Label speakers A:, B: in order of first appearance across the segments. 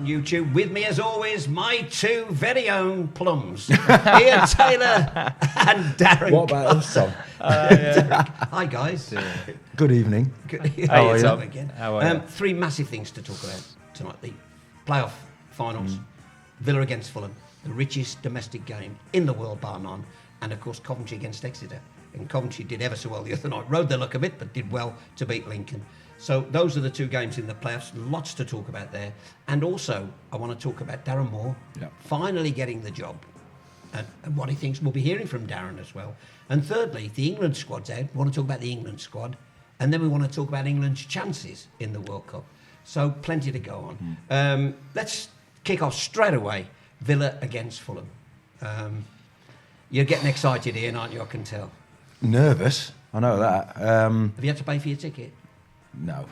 A: on YouTube. With me, as always, my two very own plums, Ian Taylor and Darren.
B: What about us, Tom?
A: Hi, guys.
B: Good evening.
A: How are you,
C: Tom?
A: again?
C: How are you?
A: Three massive things to talk about tonight. The playoff finals, Villa against Fulham, the richest domestic game in the world, bar none, and, of course, Coventry against Exeter. And Coventry did ever so well the other night. Rode their luck a bit, but did well to beat Lincoln. So those are the two games in the playoffs. Lots to talk about there. And also, I want to talk about Darren Moore finally getting the job and what he thinks. We'll be hearing from Darren as well. And thirdly, the England squad's out. We want to talk about the England squad. And then we want to talk about England's chances in the World Cup. So plenty to go on. Let's kick off straight away. Villa against Fulham. You're getting excited, Ian, aren't you? I can tell.
B: Nervous, I know that.
A: Have you had to pay for your ticket?
B: No.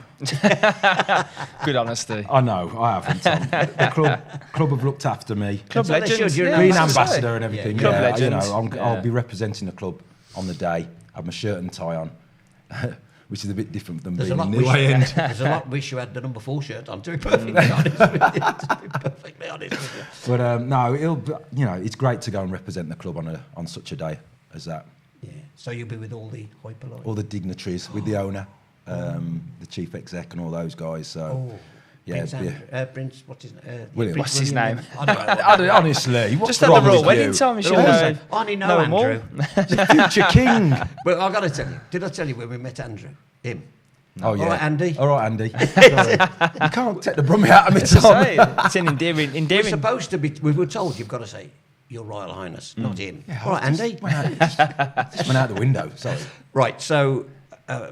C: Good honesty.
B: I know, I haven't, Tom. The club have looked after me.
C: Club
A: So they
C: legends.
A: should, you're
B: Being
A: Yeah,
B: ambassador and everything.
C: Club
B: You
C: legends.
B: know,
C: Yeah.
B: I'll be representing the club on the day. Have my shirt and tie on, which is a bit different than
A: There's
B: being
A: a lot
B: in the away end.
A: There's a lot wish you had the number 4 shirt on, to be perfectly honest with you. To be perfectly honest with you.
B: But no, it's great to go and represent the club on such a day as that.
A: Yeah. So you'll be with all the hoi polloi?
B: All the dignitaries, with the owner, the chief exec, and all those guys. So, yeah,
A: Prince, what's his name?
B: William.
C: What's his name?
A: I don't know.
B: I don't, honestly, what's
C: Just have
B: wrong
C: a real
B: with
C: wedding
B: you?
C: time. You should
A: They're
C: know.
A: awesome. I only know
C: them all.
A: Andrew.
B: The future king.
A: Well, I've got to tell you. Did I tell you when we met Andrew? Him.
B: Oh, yeah.
A: All right, Andy.
B: All right, Andy. Sorry. You can't take the brummie out of me, Tom.
C: Say, it's an endearing.
A: We're supposed to be. We were told you've got to say Your Royal Highness, not him.
B: Yeah,
A: All right, Andy.
B: Just went out the window. Sorry.
A: Right. So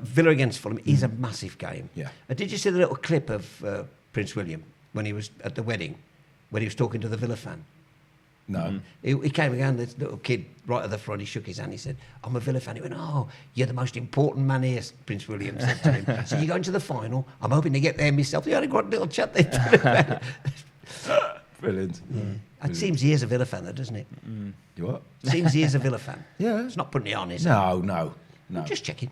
A: Villa against Fulham is a massive game.
B: Yeah.
A: Did you see the little clip of Prince William when he was at the wedding, when he was talking to the Villa fan?
B: No.
A: He came again, this little kid right at the front, he shook his hand, he said, I'm a Villa fan. He went, oh, you're the most important man here, Prince William said to him. So you're going to the final, I'm hoping to get there myself. He had a great little chat there.
B: Brilliant.
A: Yeah. It seems he is a Villa fan though, doesn't it?
B: You what?
A: Seems he is a Villa fan.
B: Yeah.
A: It's not putting it on, is it?
B: No.
A: I'm just checking.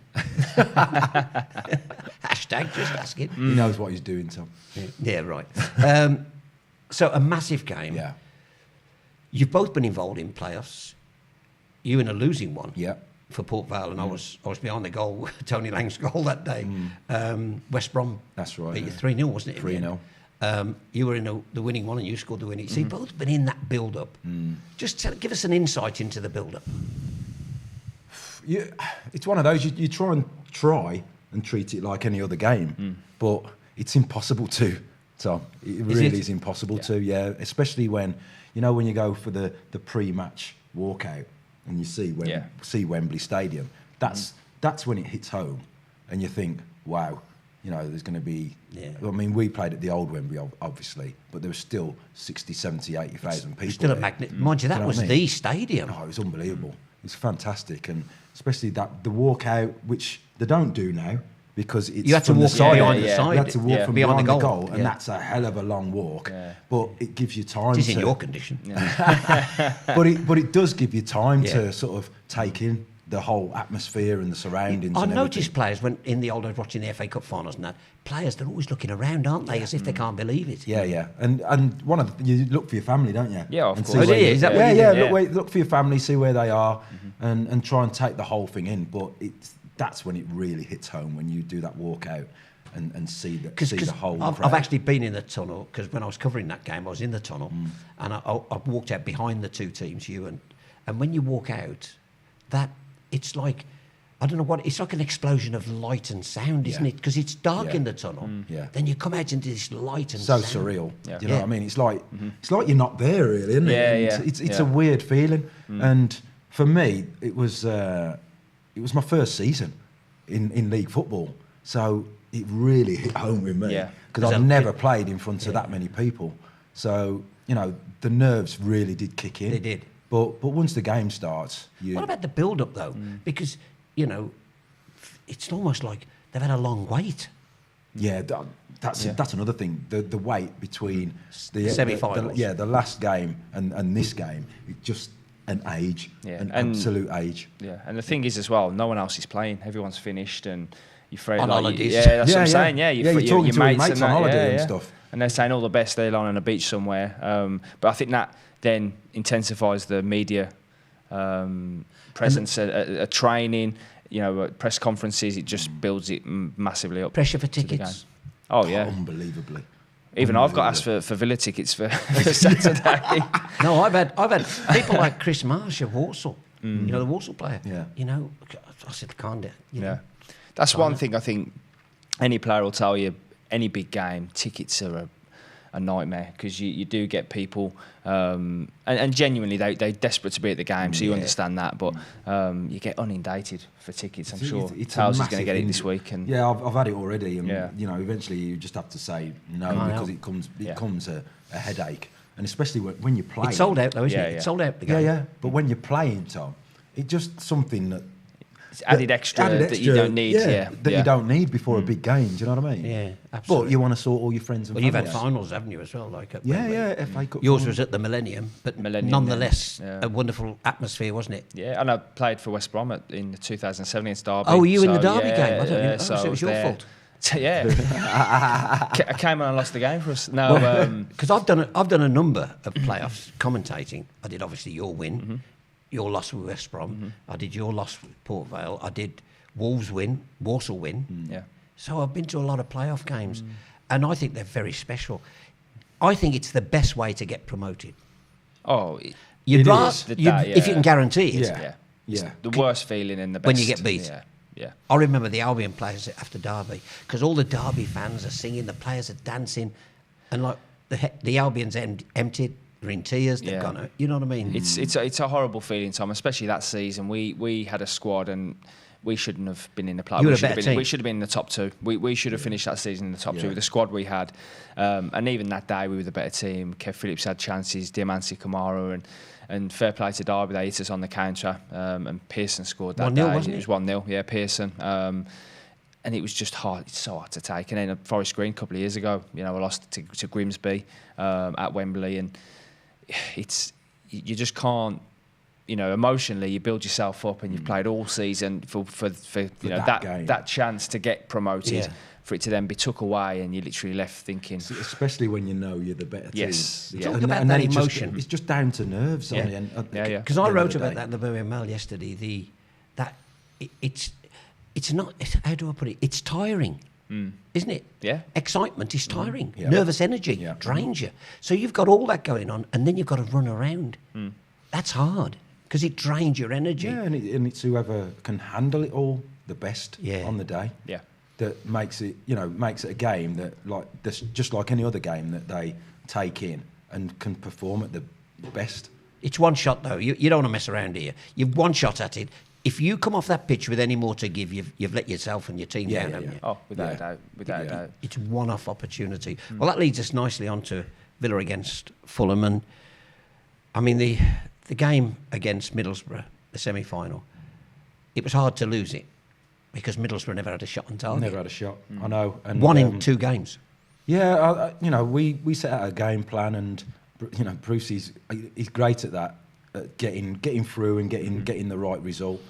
A: Hashtag just asking.
B: He knows what he's doing, Tom.
A: Yeah, right. So a massive game.
B: Yeah.
A: You've both been involved in playoffs. You in a losing one.
B: Yeah.
A: For Port Vale, and I was behind the goal, Tony Lang's goal that day. West Brom.
B: That's right.
A: Beat you 3-0, wasn't it?
B: 3-0.
A: You were in the winning one, and you scored the winning. So you've both been in that build-up. Just give us an insight into the build-up.
B: It's one of those, you try and treat it like any other game, but it's impossible to, Tom. It really is impossible to, yeah. Especially when you go for the pre-match walkout and you see Wembley Stadium, that's when it hits home and you think, wow, there's going to be... Yeah. I mean, we played at the old Wembley, obviously, but there was still 60, 70, 80,000 people.
A: Still a magnet. Mind you, that was the stadium.
B: Oh, it was unbelievable. It was fantastic, and especially the walkout, which they don't do now because it's
A: you had to walk behind the side.
B: You had to walk from behind the goal,
A: yeah.
B: and that's a hell of a long walk. Yeah. But it gives you time.
A: It is in your condition.
B: Yeah. but it does give you time to sort of take in the whole atmosphere and the surroundings.
A: I noticed players when in the old days watching the FA Cup finals and that players they're always looking around, aren't they, as if they can't believe it.
B: Yeah, and one of you look for your family, don't you?
C: Yeah, of course.
A: Oh, is that what you do?
B: Look for your family, see where they are, and try and take the whole thing in. But that's when it really hits home, when you do that walkout and see the whole crowd.
A: I've actually been in the tunnel because when I was covering that game, I was in the tunnel and I walked out behind the two teams, and when you walk out, it's like, I don't know what, it's like an explosion of light and sound, isn't it? Because it's dark in the tunnel. Then you come out into this light and sound.
B: So surreal. Yeah. You know what I mean? It's like you're not there, really, isn't it?
C: Yeah,
B: It's a weird feeling. And for me, it was my first season in league football. So it really hit home with me. Because I've never played in front of that many people. So, the nerves really did kick in.
A: They did.
B: But once the game starts...
A: What about the build-up, though? Because, it's almost like they've had a long wait.
B: Yeah, that's another thing. The wait between the
A: semi-finals.
B: The last game and this game, it's just an age, an absolute age.
C: Yeah, and the thing is as well, no one else is playing. Everyone's finished and you're afraid
A: on holidays.
C: Yeah, that's what I'm saying. Yeah,
B: you're talking to your mates on holiday and
C: yeah.
B: stuff.
C: and they're saying all the best they're lying on a beach somewhere. But I think that then intensifies the media presence, a training, press conferences. It just builds it massively up.
A: Pressure for
C: to the game.
A: tickets.
C: Oh yeah,
B: Unbelievably.
C: Even I've got asked for Villa tickets for Saturday.
A: No, I've had people like Chris Marsh of Walsall, the Walsall player.
B: Yeah.
A: I said, can't do it.
C: Yeah, that's one thing I think any player will tell you. Any big game, tickets are a nightmare because you do get people, and genuinely they're desperate to be at the game, so you understand that. But you get inundated for tickets. I'm sure Tales is going to get it this week. And
B: yeah, I've had it already, and eventually you just have to say no because it becomes a headache, and especially when you play.
A: It's sold out though, isn't it? It's sold out. The game.
B: Yeah. But when you're playing, Tom, it's just something that.
C: It's added extra that you don't need.
B: You don't need before a big game. Do you know what I mean?
A: Yeah, absolutely.
B: But you want to sort all your friends and
A: you've
B: family
A: had finals, haven't you, as well? Like at
B: FA Cup.
A: Yours was at the Millennium, but nonetheless, a wonderful atmosphere, wasn't it?
C: Yeah, and I played for West Brom in the 2007 against Derby.
A: Oh, were you in the Derby game? I don't know.
C: So
A: it was your fault.
C: Yeah, I came on and lost the game for us. No,
A: because I've done a number of playoffs commentating. I did obviously your win, your loss with West Brom. I did your loss with Port Vale. I did Wolves win, Walsall win.
C: Yeah.
A: So I've been to a lot of playoff games, and I think they're very special. I think it's the best way to get promoted.
C: Oh,
A: you'd rather if you can guarantee it.
C: It's the worst feeling in the best.
A: When you get beat.
C: Yeah.
A: I remember the Albion players after Derby, because all the Derby fans are singing, the players are dancing, and like the Albion's emptied. They're in tears. They've gone out. You know what I mean?
C: It's a horrible feeling, Tom. Especially that season. We had a squad and we shouldn't have been in the play. We should have been in the top two. We should have finished that season in the top two with the squad we had. And even that day, we were the better team. Kev Phillips had chances. Diamanti Kamara and fair play to Derby. They hit us on the counter. And Pearson scored that
A: 1-0,
C: day.
A: wasn't
C: It was 1-0. Yeah, Pearson. And it was just hard. It's so hard to take. And then at Forest Green a couple of years ago, we lost to Grimsby at Wembley, and you just can't. Emotionally, you build yourself up, and you've played all season for that chance to get promoted, for it to then be took away, and you're literally left thinking.
B: Especially when you know you're the better team.
C: Yes.
A: Talk about that emotion.
B: It's just down to nerves.
A: Because I wrote about that in the Birmingham Mail yesterday. It's not. How do I put it? It's tiring. Isn't it?
C: Yeah.
A: Excitement is tiring. Nervous energy drains you. So you've got all that going on, and then you've got to run around. That's hard because it drains your energy.
B: Yeah, and it's whoever can handle it all the best on the day.
C: Yeah.
B: That makes it a game that's just like any other game that they take in and can perform at the best.
A: It's one shot though. You don't want to mess around here. You've one shot at it. If you come off that pitch with any more to give, you've let yourself and your team down, haven't you?
C: Oh, without a doubt. Without a doubt.
A: It's one-off opportunity. Well, that leads us nicely on to Villa against Fulham. And, I mean, the game against Middlesbrough, the semi-final, it was hard to lose it because Middlesbrough never had a shot on target.
B: Never had a shot, I know. And,
A: one in 2 games.
B: Yeah, we set out a game plan, and, Bruce, he's great at that. Getting through and getting the right result,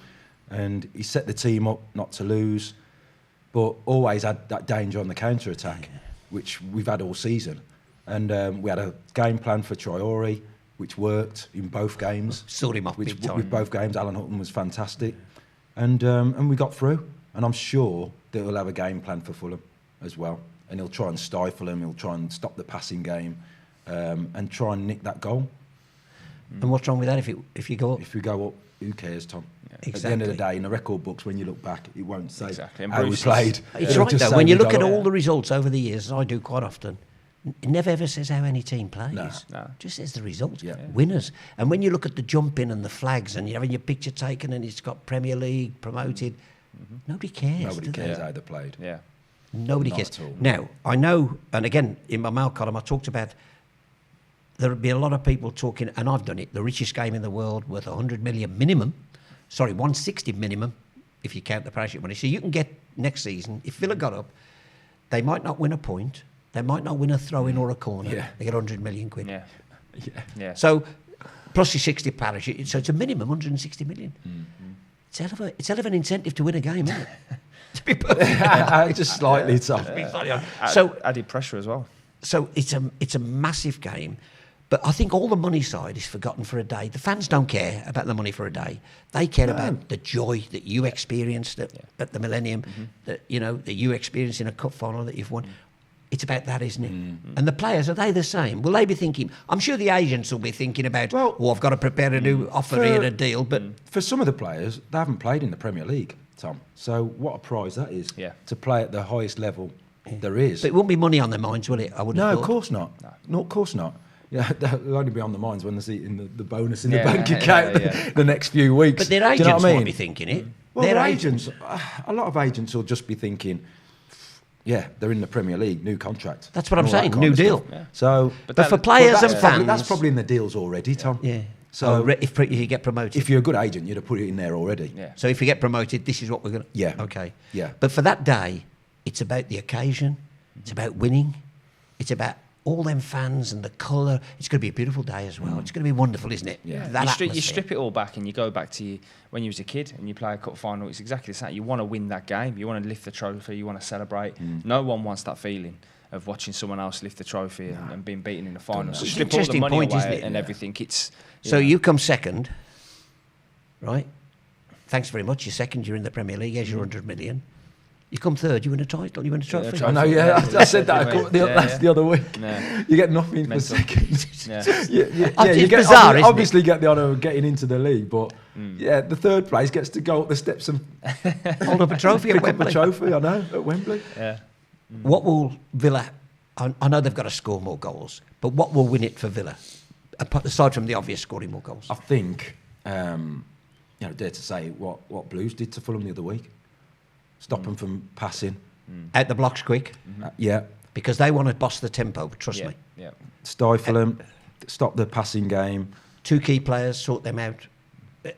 B: and he set the team up not to lose, but always had that danger on the counter attack, which we've had all season. And we had a game plan for Traore, which worked in both games.
A: Sorted him off big time.
B: With both games, Alan Hutton was fantastic, and we got through. And I'm sure that he'll have a game plan for Fulham as well, and he'll try and stifle them. He'll try and stop the passing game, and try and nick that goal.
A: And what's wrong with that if you go up?
B: If we go up, who cares, Tom?
A: Exactly.
B: At the end of the day, in the record books, when you look back, it won't say
C: And
B: how we played.
A: It's right, though. When you look at all the results over the years, as I do quite often, it never ever says how any team plays.
C: No.
A: It just says the results.
B: Yeah.
A: Winners. And when you look at the jumping and the flags and you're having your picture taken and it's got Premier League promoted, nobody cares.
B: Nobody cares how they played.
C: Yeah.
A: Nobody
B: Not
A: cares.
B: at all.
A: Now, I know, and again, in my mail column, I talked about there would be a lot of people talking, and I've done it, the richest game in the world, worth 100 million minimum. Sorry, 160 minimum, if you count the parachute money. So you can get next season, if Villa got up, they might not win a point, they might not win a throw-in or a corner.
B: Yeah.
A: They get 100 million quid.
C: Yeah.
A: So, plus your 60 parachute, so it's a minimum 160 million. Mm-hmm. It's hell of an incentive to win a game, isn't it? To be perfect.
B: Just slightly tough.
A: So
C: added pressure as well.
A: So it's a massive game. But I think all the money side is forgotten for a day. The fans don't care about the money for a day. They care about the joy that you experienced at the Millennium, that you experienced in a cup final that you've won. It's about that, isn't it? And the players, are they the same? Will they be thinking? I'm sure the agents will be thinking about, I've got to prepare a new offer here, a deal. But
B: for some of the players, they haven't played in the Premier League, Tom. So what a prize that is to play at the highest level there is.
A: But it won't be money on their minds, will it? I wouldn't have
B: No,
A: thought.
B: of course not. No, of course not. Yeah, they'll only be on the minds when they're seeing the bonus in the bank account the next few weeks.
A: But their agents
B: Do you know what I mean?
A: might be thinking it.
B: Well,
A: their
B: agents, a lot of agents will just be thinking, they're in the Premier League, new contract.
A: That's what I'm
B: and all that
A: saying,
B: kind
A: new
B: of
A: deal.
B: stuff. So,
A: But for players and fans...
B: that's probably in the deals already, Tom.
A: Yeah.
B: So
A: if you get promoted.
B: if you're a good agent, you'd have put it in there already.
C: Yeah.
A: So if you get promoted, this is what we're going to...
B: Yeah.
A: Okay.
B: Yeah.
A: But for that day, it's about the occasion. It's about winning. It's about all them fans and the colour. It's going to be a beautiful day as well. It's going to be wonderful, isn't it?
B: Yeah.
A: That
C: You strip it all back and you go back to when you was a kid and you play a cup final. It's exactly the same. You want to win that game. You want to lift the trophy. You want to celebrate. No one wants that feeling of watching someone else lift the trophy and being beaten in the final. So
A: It's
C: strip
A: an
C: all the
A: interesting
C: money
A: point,
C: away
A: isn't it?
C: and everything. It's
A: So you come second, right? Thanks very much. You're second. You're in the Premier League. Here's your 100 million. You come third. You win a title. You win a trophy.
C: trophy.
B: I know, I said that the other week.
C: No.
B: You get nothing for
C: Mental.
B: second.
C: Yeah.
A: It's
B: you get,
A: bizarre, isn't it?
B: obviously get the honour of getting into the league, but the third place gets to go up the steps and
A: Hold up a trophy at
B: pick up a
A: Wembley.
B: trophy, I know, at Wembley.
C: Yeah.
A: What will Villa... I know they've got to score more goals, but what will win it for Villa? Aside from the obvious scoring more goals.
B: I think, dare to say what Blues did to Fulham the other week. Stop them from passing.
A: Out the blocks quick.
B: Yeah.
A: Because they want to boss the tempo, trust me.
C: Yeah.
B: Stifle them. Stop the passing game.
A: Two key players, sort them out.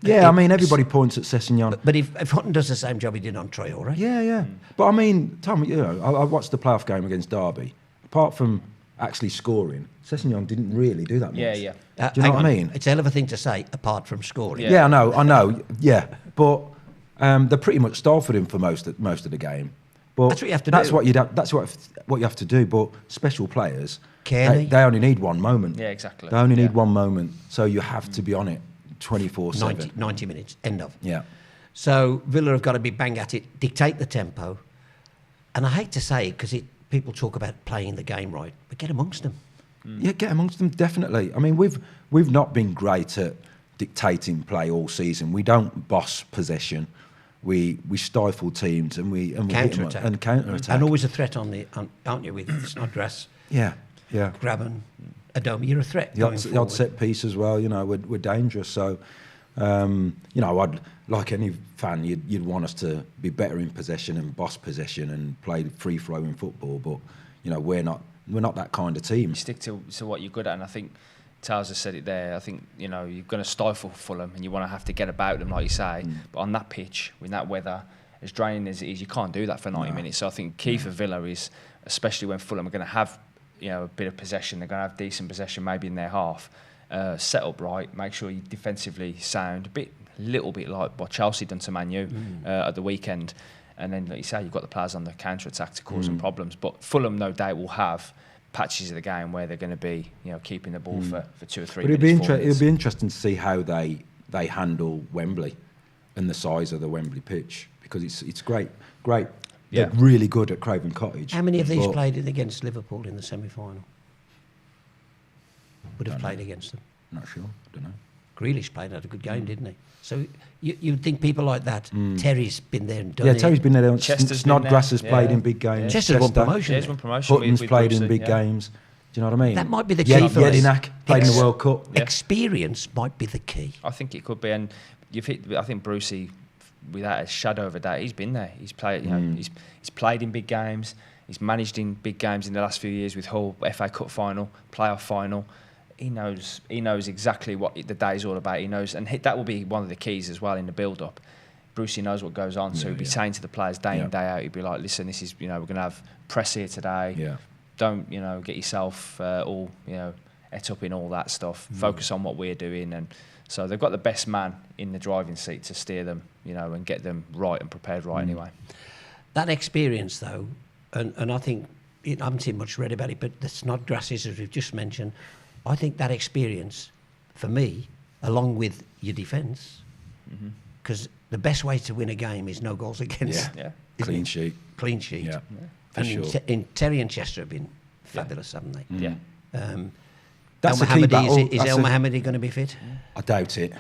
B: Yeah, I mean, everybody points at Sessegnon.
A: But if Hutton does the same job he did on Traore...
B: Yeah. But I mean, Tom, I watched the playoff game against Derby. Apart from actually scoring, Sessegnon didn't really do that much.
C: Yeah.
B: Do you know
A: hang
B: what
A: on.
B: I mean?
A: It's a hell of a thing to say, apart from scoring.
C: Yeah.
B: Yeah, I know. Yeah, but they pretty much stifled him for most of the game. But
A: That's what you have to
B: that's
A: do.
B: That's what you have to do. But special players,
A: Kearney.
B: they only need one moment.
C: Yeah, exactly.
B: They only need one moment, so you have to be on it 24/7.
A: 90 minutes, end of.
B: Yeah.
A: So Villa have got to be bang at it, dictate the tempo. And I hate to say it because people talk about playing the game right, but get amongst them.
B: Yeah, get amongst them, definitely. I mean, we've not been great at dictating play all season. We don't boss possession. We stifle teams and we
A: Counter-attack.
B: and counter-attack.
A: And always a threat aren't you, with Snodgrass,
B: Yeah.
A: Grabban, Adomi. You're a threat
B: The
A: going
B: odd, the
A: forward.
B: odd set piece as well, we're dangerous. So, I'd like any fan, you'd want us to be better in possession and boss possession and play free-flowing football. But we're not that kind of team.
C: You stick to what you're good at, and I think Towers has said it there. I think you're going to stifle Fulham, and you want to have to get about them, like you say. But on that pitch, with that weather, as draining as it is, you can't do that for 90 minutes. So I think key for Villa is, especially when Fulham are going to have a bit of possession, they're going to have decent possession, maybe in their half. Set up right, make sure you defensively sound a little bit like what Chelsea done to Man U at the weekend. And then, like you say, you've got the players on the counter-attack to cause some problems. But Fulham, no doubt, will have patches of the game where they're going to be, keeping the ball for 2 or 3
B: But
C: minutes.
B: it'll be interesting to see how they handle Wembley and the size of the Wembley pitch, because it's great.
C: Yeah.
B: They're really good at Craven Cottage.
A: How many of these played against Liverpool in the semi-final? Would have played against them.
B: Not sure. I don't know.
A: Grealish had a good game, didn't he? So you'd think people like that. Terry's been there and done
B: Yeah,
A: it.
B: Terry's been there.
C: Chester's
B: Snodgrass
C: been
B: has
C: there.
B: played
C: Yeah.
B: in big games.
A: Chester's won promotion.
C: There's one promotion.
B: Hutton's
C: with
B: played in
C: Brucey,
B: big
C: yeah.
B: games. Do you know what I mean?
A: That might be the key for us.
B: Jedinak played in the World Cup.
C: Yeah.
A: Experience might be the key.
C: I think it could be, and you've hit. I think Brucey, without a shadow of a doubt, he's been there. He's played. He's played in big games. He's managed in big games in the last few years with Hull, FA Cup final, playoff final. He knows exactly what the day's all about. He knows, and that will be one of the keys as well in the build-up. Brucey knows what goes on, so he'll be saying to the players day in, day out, he'll be like, listen, this is, we're going to have press here today.
B: Yeah.
C: Don't, get yourself all, et up in all that stuff. Focus on what we're doing. And so they've got the best man in the driving seat to steer them, and get them right and prepared right anyway.
A: That experience, though, and I think I haven't seen much read about it, but the Snodgrasses, as we've just mentioned, I think that experience, for me, along with your defence, because the best way to win a game is no goals against.
C: Yeah.
B: Clean sheet.
A: Clean sheet.
B: Yeah. For
A: And
B: sure.
A: in Terry and Chester have been fabulous, haven't they?
C: Yeah.
B: That's
A: El
B: the key
A: Mohammadi,
B: battle.
A: is El Mohammadi going to be fit?
B: I doubt it.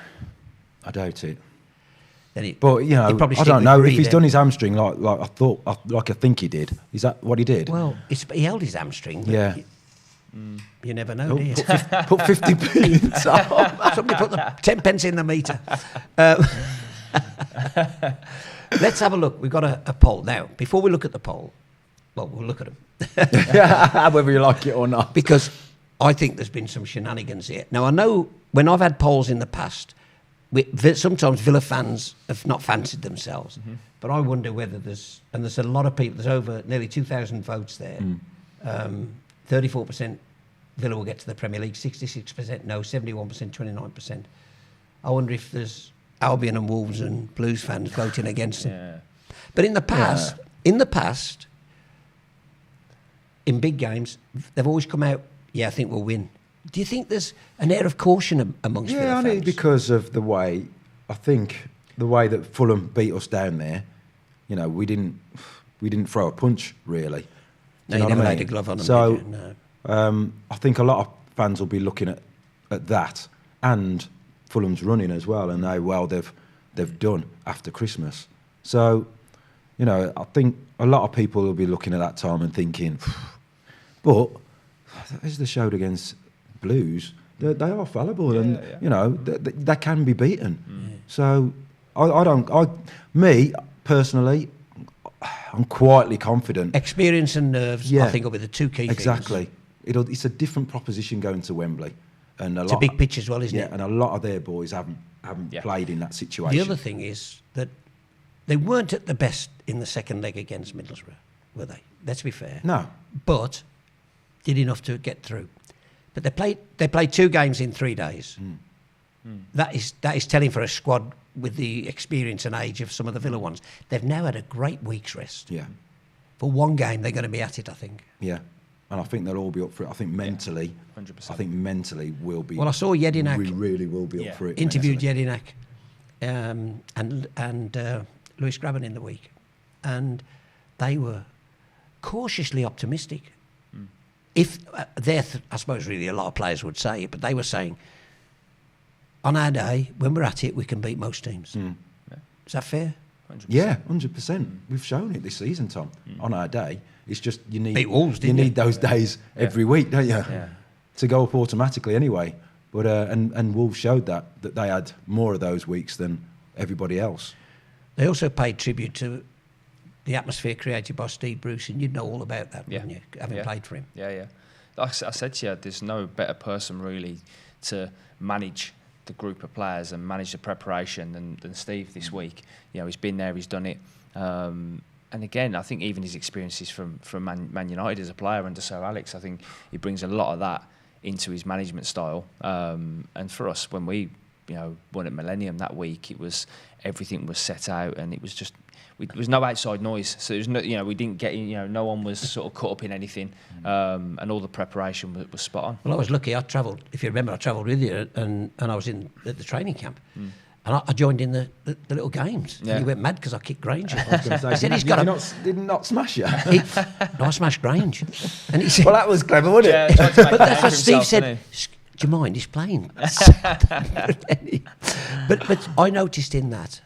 A: Then
B: But you know,
A: he'd probably
B: I
A: stick
B: don't
A: with
B: know if
A: Bree
B: he's
A: then.
B: done his hamstring like I think he did. Is that what he did?
A: Well, he held his hamstring. But
B: Yeah.
A: You never know, do you?
B: Put 50p in the top.
A: Somebody put the 10 pence in the meter. Let's have a look. We've got a poll. Now, before we look at the poll, well, we'll look at them.
B: Whether you like it or not.
A: Because I think there's been some shenanigans here. Now, I know when I've had polls in the past, sometimes Villa fans have not fancied themselves. But I wonder whether there's a lot of people, there's over nearly 2,000 votes there. 34% Villa will get to the Premier League, 66% no, 71%, 29%. I wonder if there's Albion and Wolves and Blues fans voting against them.
C: Yeah.
A: But in the past, in big games, they've always come out, I think we'll win. Do you think there's an air of caution amongst Villa
B: Yeah, I
A: fans?
B: mean, because of the way that Fulham beat us down there, you know, we didn't throw a punch really.
A: No,
B: Do
A: you
B: know
A: never
B: what I
A: laid
B: mean?
A: a glove on them,
B: So
A: did you? No.
B: I think a lot of fans will be looking at that and Fulham's running as well, and how well they've done after Christmas. So, you know, I think a lot of people will be looking at that time and thinking, but as they showed against Blues, they are fallible, and you know they can be beaten. So me personally, I'm quietly confident.
A: Experience and nerves, I think, will be the two key things.
B: Exactly. It's a different proposition going to Wembley, and
A: It's a big pitch as well, isn't it?
B: and a lot of their boys haven't played in that situation.
A: The other thing is that they weren't at the best in the second leg against Middlesbrough, were they? Let's be fair.
B: No.
A: But did enough to get through. But they played 2 games in 3 days. That is telling for a squad with the experience and age of some of the Villa ones. They've now had a great week's rest.
B: Yeah.
A: For one game, they're going to be at it, I think.
B: Yeah. And I think they'll all be up for it. I think mentally,
C: 100%.
B: I think mentally we'll be.
A: Well, I saw Jedinak.
B: We really will be up for it.
A: Interviewed
B: mentally.
A: Jedinak and Lewis Grabban in the week, and they were cautiously optimistic. If I suppose really a lot of players would say it, but they were saying, on our day, when we're at it, we can beat most teams. Is that fair?
C: 100%.
B: Yeah, 100%. We've shown it this season, Tom. On our day, it's just you need
A: Beat Wolves, didn't
B: you
A: you?
B: need those days every week, don't you?
C: Yeah.
B: To go up automatically anyway. But and Wolves showed that they had more of those weeks than everybody else.
A: They also paid tribute to the atmosphere created by Steve Bruce, and you'd know all about that, wouldn't you, having played for him?
C: Yeah. Like I said to you, there's no better person really to manage the group of players and manage the preparation than Steve this week. You know, he's been there, he's done it. And again, I think even his experiences from Man United as a player under Sir Alex, I think he brings a lot of that into his management style. And for us, when we won at Millennium that week, everything was set out, and it was just there was no outside noise. So there was no, we didn't get no one was sort of caught up in anything, and all the preparation was spot on.
A: Well, I was lucky. I travelled. If you remember, I travelled with you, and I was at the training camp. And I joined in the little games.
C: Yeah.
A: And he went mad because I kicked Grange.
B: I was going to say,
A: He said he's got
B: did not smash you.
A: No, I smashed Grange. And he said,
B: Well, that was clever, wasn't it?
C: Yeah,
A: but that's what Steve said. Do you mind? He's playing. but I noticed in that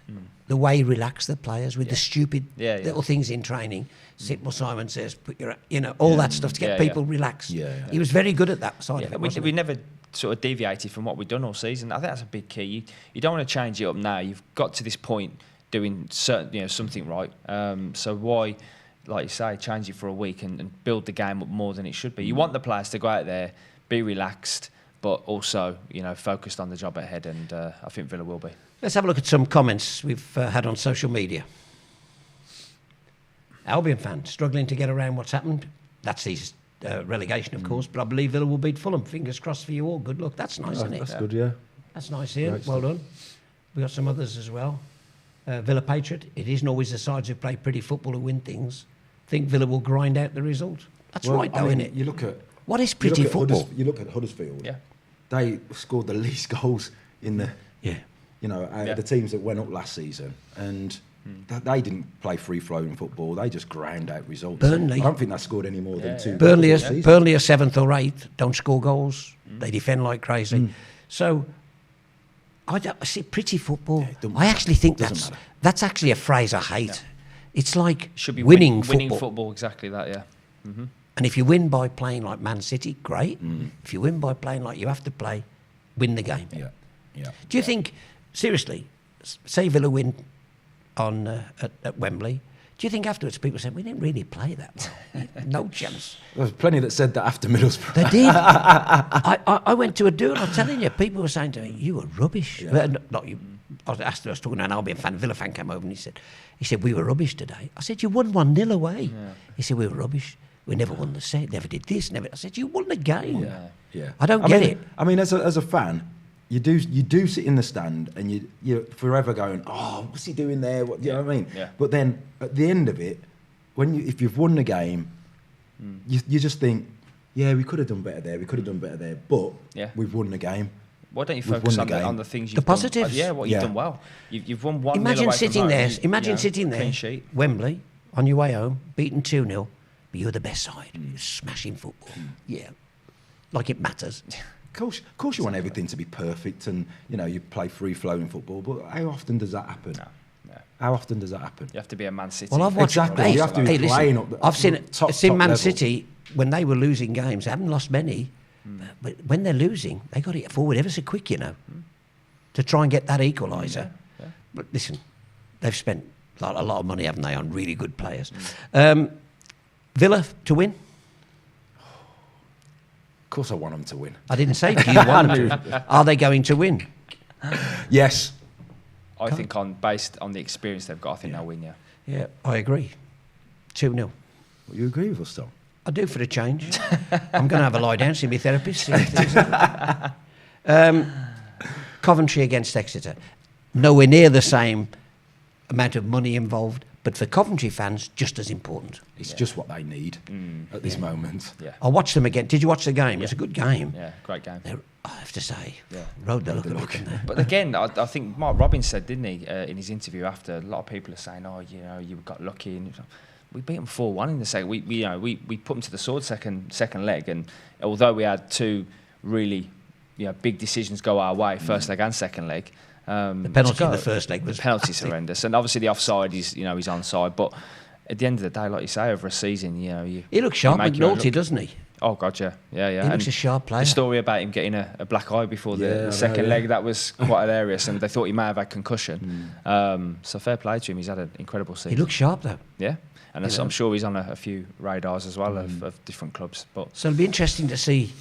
A: the way he relaxed the players with the stupid little things in training. Simple Simon says, put your, all that stuff to get people relaxed.
B: Yeah.
A: He was very good at that side of it.
C: We
A: wasn't he?
C: never sort of deviated from what we've done all season. I think that's a big key. You don't want to change it up now. You've got to this point doing certain, something right. So why, like you say, change it for a week and build the game up more than it should be? You want the players to go out there, be relaxed, but also, focused on the job ahead, and I think Villa will be.
A: Let's have a look at some comments we've had on social media. Albion fan struggling to get around what's happened. That's his relegation, of course, but I believe Villa will beat Fulham. Fingers crossed for you all. Good luck. That's nice, isn't it?
B: That's good, yeah.
A: That's nice here.
B: Great
A: Well
B: stuff.
A: done. We've got some others as well. Villa Patriot. It isn't always the sides who play pretty football who win things. Think Villa will grind out the result. That's right, though, isn't it?
B: You look at
A: What is pretty football?
B: You look at Huddersfield.
C: Yeah.
B: They scored the least goals in the.
A: Yeah.
B: You know, the teams that went up last season, and they didn't play free-flowing football. They just ground out results.
A: Burnley.
B: I don't think they scored any more than 2
A: Burnley,
B: goals this season.
A: Burnley are 7th or 8th, don't score goals. They defend like crazy. So, I see pretty football. I actually think
B: Doesn't matter.
A: that's actually a phrase I hate. It's like
C: Should be
A: winning
C: winning
A: football.
C: football, exactly that, yeah.
A: And if you win by playing like Man City, great. If you win by playing like you have to play, win the game.
B: Yeah.
A: Do you think, seriously, say Villa win on at Wembley, do you think afterwards people said, we didn't really play that well? No chance.
B: There was plenty that said that after Middlesbrough.
A: They did. I went to a do, and I'm telling you, people were saying to me, you were rubbish. Well, not you. I was talking to an Albion fan, Villa fan came over and he said, we were rubbish today. I said, you won 1-0 away. Yeah. He said, we were rubbish. We never won the set, never did this, never. I said, you won the game.
B: Yeah.
A: I don't get it.
B: I mean, as a fan, you do sit in the stand and you're forever going, oh, what's he doing there? What, you know what I mean?
C: Yeah.
B: But then at the end of it, if you've won the game, you just think, yeah, we could have done better there, but we've won the game.
C: Why don't you
B: We've
C: focus
B: won the
C: on
B: game.
C: the things
A: The
C: you've
A: positives.
C: done? You've done well. You've won 1-0
A: Imagine
C: away
A: sitting
C: from
A: there.
C: home.
A: Imagine sitting there,
C: Clean sheet.
A: Wembley, on your way home, beaten 2-0, but you're the best side. You're smashing football. Yeah, like it matters.
B: Of course, you want everything to be perfect, and you play free-flowing football. But how often does that happen?
C: No.
B: How often does that happen?
C: You have to be a Man City.
A: Well, I've watched.
B: Exactly.
A: Hey,
B: You have to be playing up the
A: I've seen
B: top
A: Man
B: level.
A: City when they were losing games. They haven't lost many, but when they're losing, they got it forward ever so quick, to try and get that equaliser.
C: Yeah.
A: But listen, they've spent a lot of money, haven't they, on really good players. Villa to win.
B: Of course, I want them to win.
A: I didn't say do you want them to. Are they going to win?
B: Yes.
C: I think based on the experience they've got, I think they'll win, yeah.
A: Yeah, I agree. 2-0.
B: Well, you agree with us, Tom?
A: I do for a change. I'm going to have a lie down, see my therapist. Coventry against Exeter. Nowhere near the same amount of money involved, but for Coventry fans, just as important.
B: It's just what they need at this moment.
C: Yeah.
A: I watched them again. Did you watch the game? It was a good game.
C: Yeah, great game.
A: I have to say,
C: Yeah.
A: rode the look. Didn't they?
C: But again, I think Mark Robbins said, didn't he, in his interview after, a lot of people are saying, you got lucky. And we beat them 4-1 in the second. We put them to the sword second leg, and although we had two really big decisions go our way, first leg and second leg.
A: The penalty in the first leg was
C: the penalty's horrendous, and obviously the offside is he's onside. But at the end of the day, like you say, over a season,
A: he looks sharp and naughty, doesn't he?
C: Oh God, yeah.
A: He looks a sharp player.
C: The story about him getting a black eye before the second leg, that was quite hilarious, and they thought he may have had concussion. So fair play to him. He's had an incredible season.
A: He looks sharp though.
C: Yeah, and I'm sure he's on a few radars as well of different clubs. But
A: so it'll be interesting to see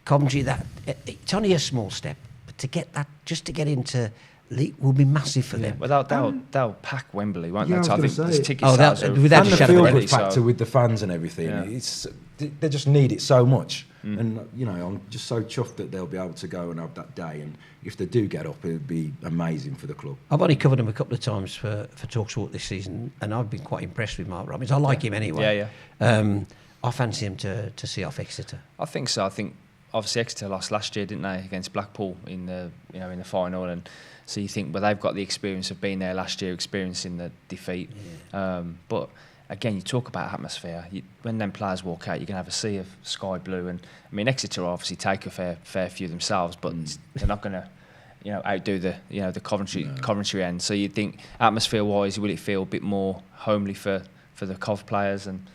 A: Coventry. That it's only a small step, but to get that, just to get into league, will be massive for them.
C: Well, they'll pack Wembley, won't they?
B: I
C: think
B: was gonna
C: there's
B: say.
C: ticket sales
A: without
B: And
A: a
B: the
A: shadow of a
B: feel-good
A: doubt.
B: factor with the fans and everything.
C: Yeah.
B: They just need it so much. And I'm just so chuffed that they'll be able to go and have that day. And if they do get up, it'll be amazing for the club.
A: I've only covered him a couple of times for TalkSport this season, and I've been quite impressed with Mark Robbins. I like him anyway.
C: Yeah.
A: I fancy him to see off Exeter.
C: I think so. I think obviously Exeter lost last year, didn't they, against Blackpool in the in the final, and so you think, well, they've got the experience of being there last year, experiencing the defeat. Yeah. But again, you talk about atmosphere. When them players walk out, you're going to have a sea of sky blue, and I mean Exeter obviously take a fair few themselves, but they're not going to outdo the Coventry end. So you'd think atmosphere wise, will it feel a bit more homely for the Cov players? And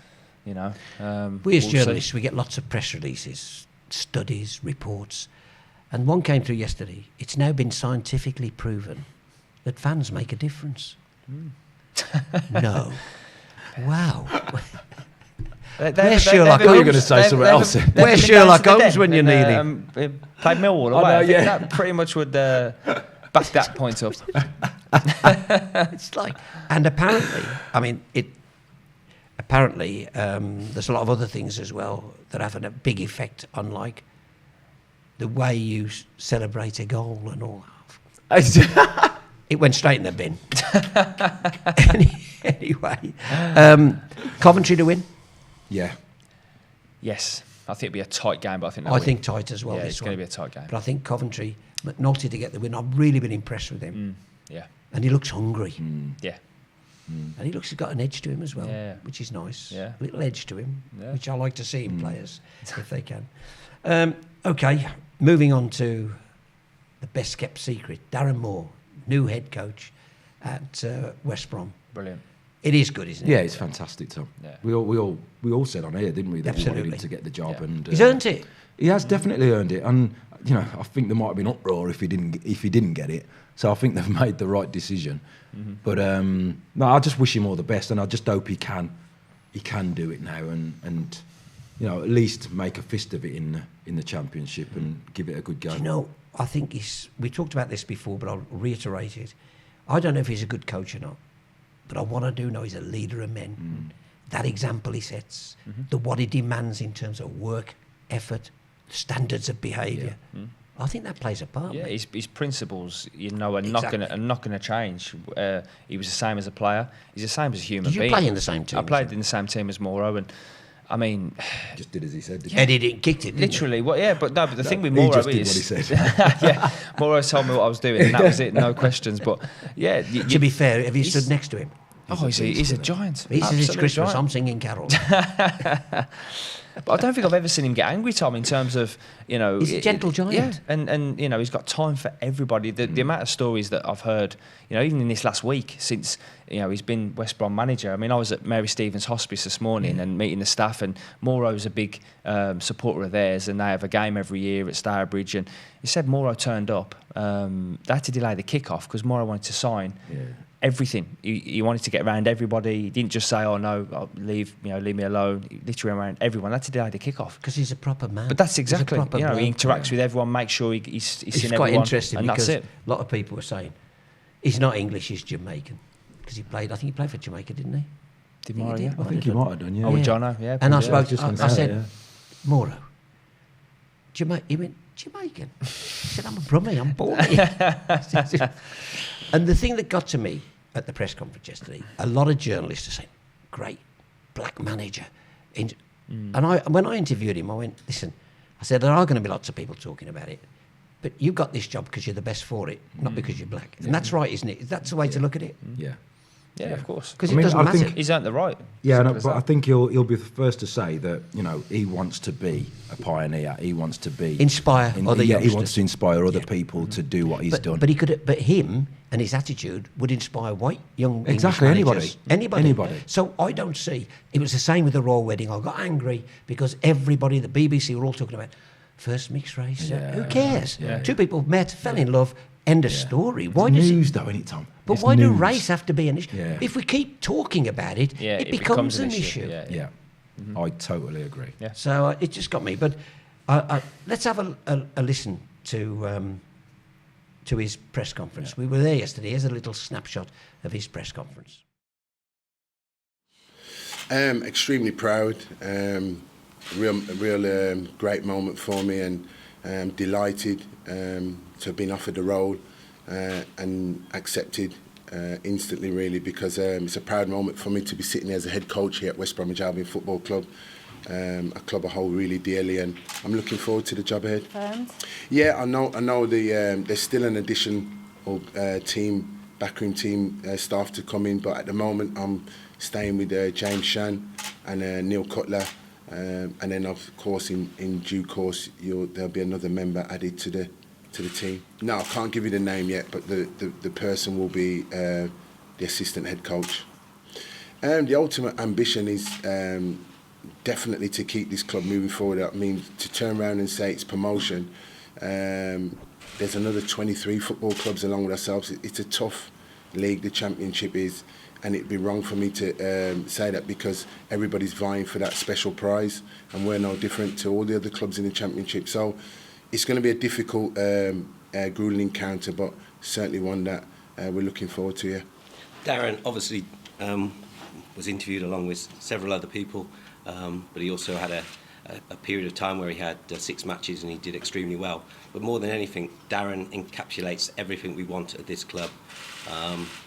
A: we as journalists, we get lots of press releases, studies, reports, and one came through yesterday. It's now been scientifically proven that fans make a difference. No. Wow. Where's Sherlock
B: I thought you were
A: Holmes?
B: going to say something else.
A: Where's Sherlock Holmes when you need him?
C: Played Millwall away. I think that pretty much would back that point up.
A: It's like, and apparently, there's a lot of other things as well that have a big effect on, like, the way you celebrate a goal and all that. It went straight in the bin. Anyway, Coventry to win.
B: Yeah.
C: Yes, I think it'll be a tight game, but I think
A: I think tight as well.
C: Yeah,
A: this
C: it's
A: one.
C: going to be a tight game.
A: But I think Coventry, McNulty to get the win. I've really been impressed with him.
C: Yeah,
A: And he looks hungry.
C: yeah.
A: And he looks he's got an edge to him as well,
C: Yeah.
A: which is nice.
C: Yeah.
A: A little edge to him,
C: Yeah.
A: which I like to see in players, if they can. Okay, moving on to the best kept secret. Darren Moore, new head coach at West Brom.
C: Brilliant.
A: It is good, isn't it?
B: Yeah, it's fantastic, Tom.
C: Yeah.
B: We all said on here, didn't we, that we wanted
A: Absolutely.
B: him to get the job,
C: Yeah.
B: and
A: He's earned it.
B: He has definitely earned it, and you know, I think there might have been uproar if he didn't get it. So I think they've made the right decision. But no, I just wish him all the best, and I just hope he can do it now, and you know, at least make a fist of it in the Championship and give it a good go.
A: Do you know, I think we talked about this before, but I'll reiterate it. I don't know if he's a good coach or not, but what I do know he's a leader of men. That example he sets, what he demands in terms of work, effort, standards of behaviour. I think that plays a part.
C: Yeah,
A: mate.
C: his principles, you know, are
A: Exactly.
C: not gonna change. He was the same as a player. He's the same as a human
A: Did you
C: being.
A: play in the same team?
C: I played in the same team as Moro, and I mean,
B: Just did as he said. Didn't
A: Eddie didn't kicked it. Didn't
C: literally, but the thing with
B: he
C: Moro
B: just did
C: is,
B: what he said.
C: yeah, Moro told me what I was doing, and that was it, no questions. But yeah,
A: he? To be fair, have you stood next to him?
C: he's a giant.
A: He says it's
C: Absolute
A: Christmas.
C: giant.
A: I'm singing carols.
C: But I don't think I've ever seen him get angry, Tom, in terms of, you know...
A: He's a gentle giant.
C: Yeah, and you know, he's got time for everybody. The amount of stories that I've heard, you know, even in this last week, since, you know, he's been West Brom manager. I mean, I was at Mary Stevens Hospice this morning and meeting the staff, and Moro's a big supporter of theirs, and they have a game every year at Stourbridge, and he said Moro turned up. They had to delay the kick-off because Moro wanted to sign... everything. He wanted to get around everybody. He didn't just say, "Oh no, I'll leave me alone." He literally around everyone. That's to delay the kick-off.
A: Because he's a proper man.
C: But that's
A: He's a
C: exactly,
A: proper
C: you know, he
A: bloke.
C: interacts with everyone, makes sure he's
A: It's
C: seen
A: quite
C: everyone,
A: interesting
C: and
A: because
C: that's it.
A: a lot of people were saying he's not English, he's Jamaican. Because I think he played for Jamaica, didn't he?
C: Did
A: he
C: Moro,
A: did.
C: yeah?
B: I think he might have done, yeah.
C: Oh, with
A: Yeah.
C: Jono, yeah.
A: And I
C: probably,
A: spoke.
C: yeah.
A: I said, Moro, he went, Jamaican. He said, I'm a Brummie, I'm born here. And the thing that got to me at the press conference yesterday, a lot of journalists are saying, great, black manager. And when I interviewed him, I went, listen, I said, there are going to be lots of people talking about it, but you got this job because you're the best for it, not because you're black. And that's right, isn't it? That's the way to look at it.
B: Yeah.
C: Yeah, of course.
A: Because
B: I
A: it
B: mean,
A: doesn't
B: I
A: matter.
B: think-
C: He's earned the right.
B: Yeah,
C: Simple
B: no,
C: as
B: but
C: that.
B: I think he'll be the first to say that, you know, he wants to be a pioneer. He wants to be
A: Inspire other
B: he
A: youngsters.
B: wants to inspire other people to do what he's done.
A: But him and his attitude would inspire white young
B: Exactly,
A: English
B: anybody.
A: managers. Anybody. So I don't see. It was the same with the Royal Wedding. I got angry because everybody, the BBC, were all talking about first mixed race. Who cares? Two people met, fell in love. End of story. Why
B: it's
A: does
B: news, though, isn't it, Tom?
A: But
B: It's
A: why do
B: news.
A: race have to be an issue?
B: Yeah.
A: If we keep talking about it,
C: Yeah,
A: it becomes an issue.
C: Yeah.
B: Yeah, I totally agree.
C: Yeah.
A: So it just got me. But let's have a listen to his press conference. We were there yesterday. Here's a little snapshot of his press conference.
D: Extremely proud. Real great moment for me, and delighted to have been offered the role and accepted instantly, really, because it's a proud moment for me to be sitting as a head coach here at West Bromwich Albion Football Club, a club I hold really dearly, and I'm looking forward to the job ahead. Yeah, I know there's still an additional backroom team staff to come in, but at the moment I'm staying with James Shan and Neil Cutler. And then, of course, in due course, there'll be another member added to the team. No, I can't give you the name yet, but the person will be the assistant head coach. The ultimate ambition is definitely to keep this club moving forward. I mean, to turn around and say it's promotion. There's another 23 football clubs along with ourselves. It's a tough league, the Championship is. And it'd be wrong for me to say that, because everybody's vying for that special prize, and we're no different to all the other clubs in the Championship. So it's going to be a difficult, gruelling encounter, but certainly one that we're looking forward to. Yeah.
E: Darren obviously was interviewed along with several other people, but he also had a period of time where he had 6 matches and he did extremely well. But more than anything, Darren encapsulates everything we want at this club.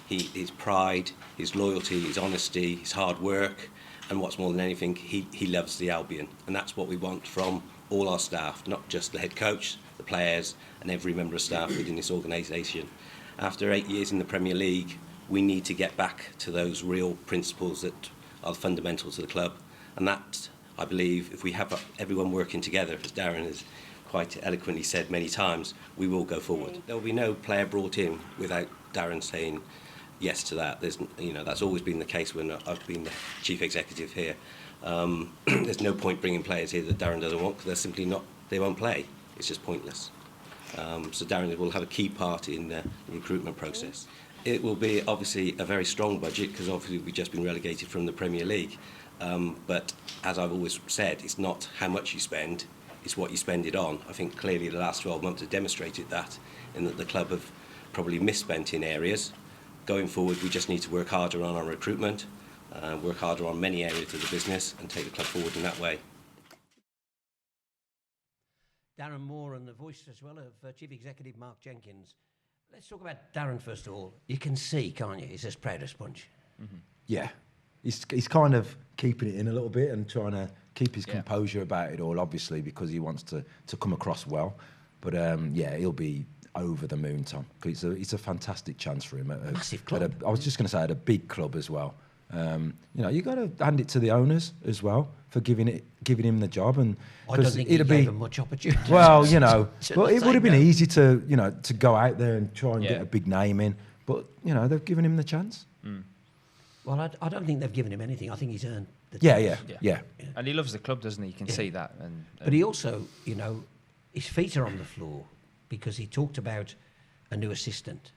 E: His pride, his loyalty, his honesty, his hard work, and what's more than anything, he loves the Albion, and that's what we want from all our staff, not just the head coach, the players, and every member of staff within this organisation. After 8 years in the Premier League, we need to get back to those real principles that are fundamental to the club, and that, I believe, if we have everyone working together, as Darren has quite eloquently said many times, we will go forward. There will be no player brought in without Darren saying yes to that. That's always been the case when I've been the chief executive here. There's no point bringing players here that Darren doesn't want, because they're simply not. They won't play. It's just pointless. So Darren will have a key part in the recruitment process. It will be obviously a very strong budget, because obviously we've just been relegated from the Premier League. But as I've always said, it's not how much you spend, it's what you spend it on. I think clearly the last 12 months have demonstrated that, in that the club have probably misspent in areas. Going forward, we just need to work harder on our recruitment, work harder on many areas of the business, and take the club forward in that way.
A: Darren Moore and the voice as well of Chief Executive Mark Jenkins. Let's talk about Darren first of all. You can see, can't you, he's as proud as Sponge.
B: Mm-hmm. Yeah, he's kind of keeping it in a little bit and trying to keep his composure about it all, obviously, because he wants to come across well. But he'll be over the moon, Tom, because it's a fantastic chance for him.
A: Massive club.
B: I was just going to say, at a big club as well. You got to hand it to the owners as well for giving him the job, and
A: I don't think he gave him much opportunity.
B: Well, but it would have been easy to go out there and try and get a big name in, but they've given him the chance.
C: Mm.
A: Well, I don't think they've given him anything. I think he's earned the
B: chance. Yeah.
C: And he loves the club, doesn't he? You can see that.
A: But he also, his feet are on the floor because he talked about a new assistant.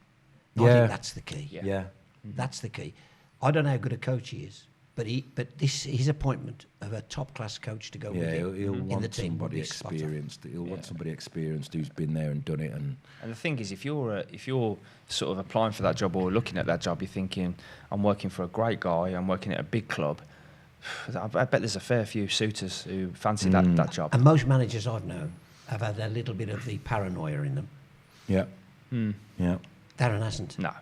A: I think that's the key.
B: Yeah.
A: That's the key. I don't know how good a coach he is, but his appointment of a top class coach to go with him
B: he'll
A: in
B: want
A: the team
B: somebody experienced. He'll want somebody experienced who's been there and done it. And
C: the thing is, if you're sort of applying for that job or looking at that job, you're thinking, I'm working for a great guy, I'm working at a big club. I bet there's a fair few suitors who fancy that job.
A: And most managers I've known have had a little bit of the paranoia in them.
B: Yeah. Yeah.
A: Darren hasn't.
C: No.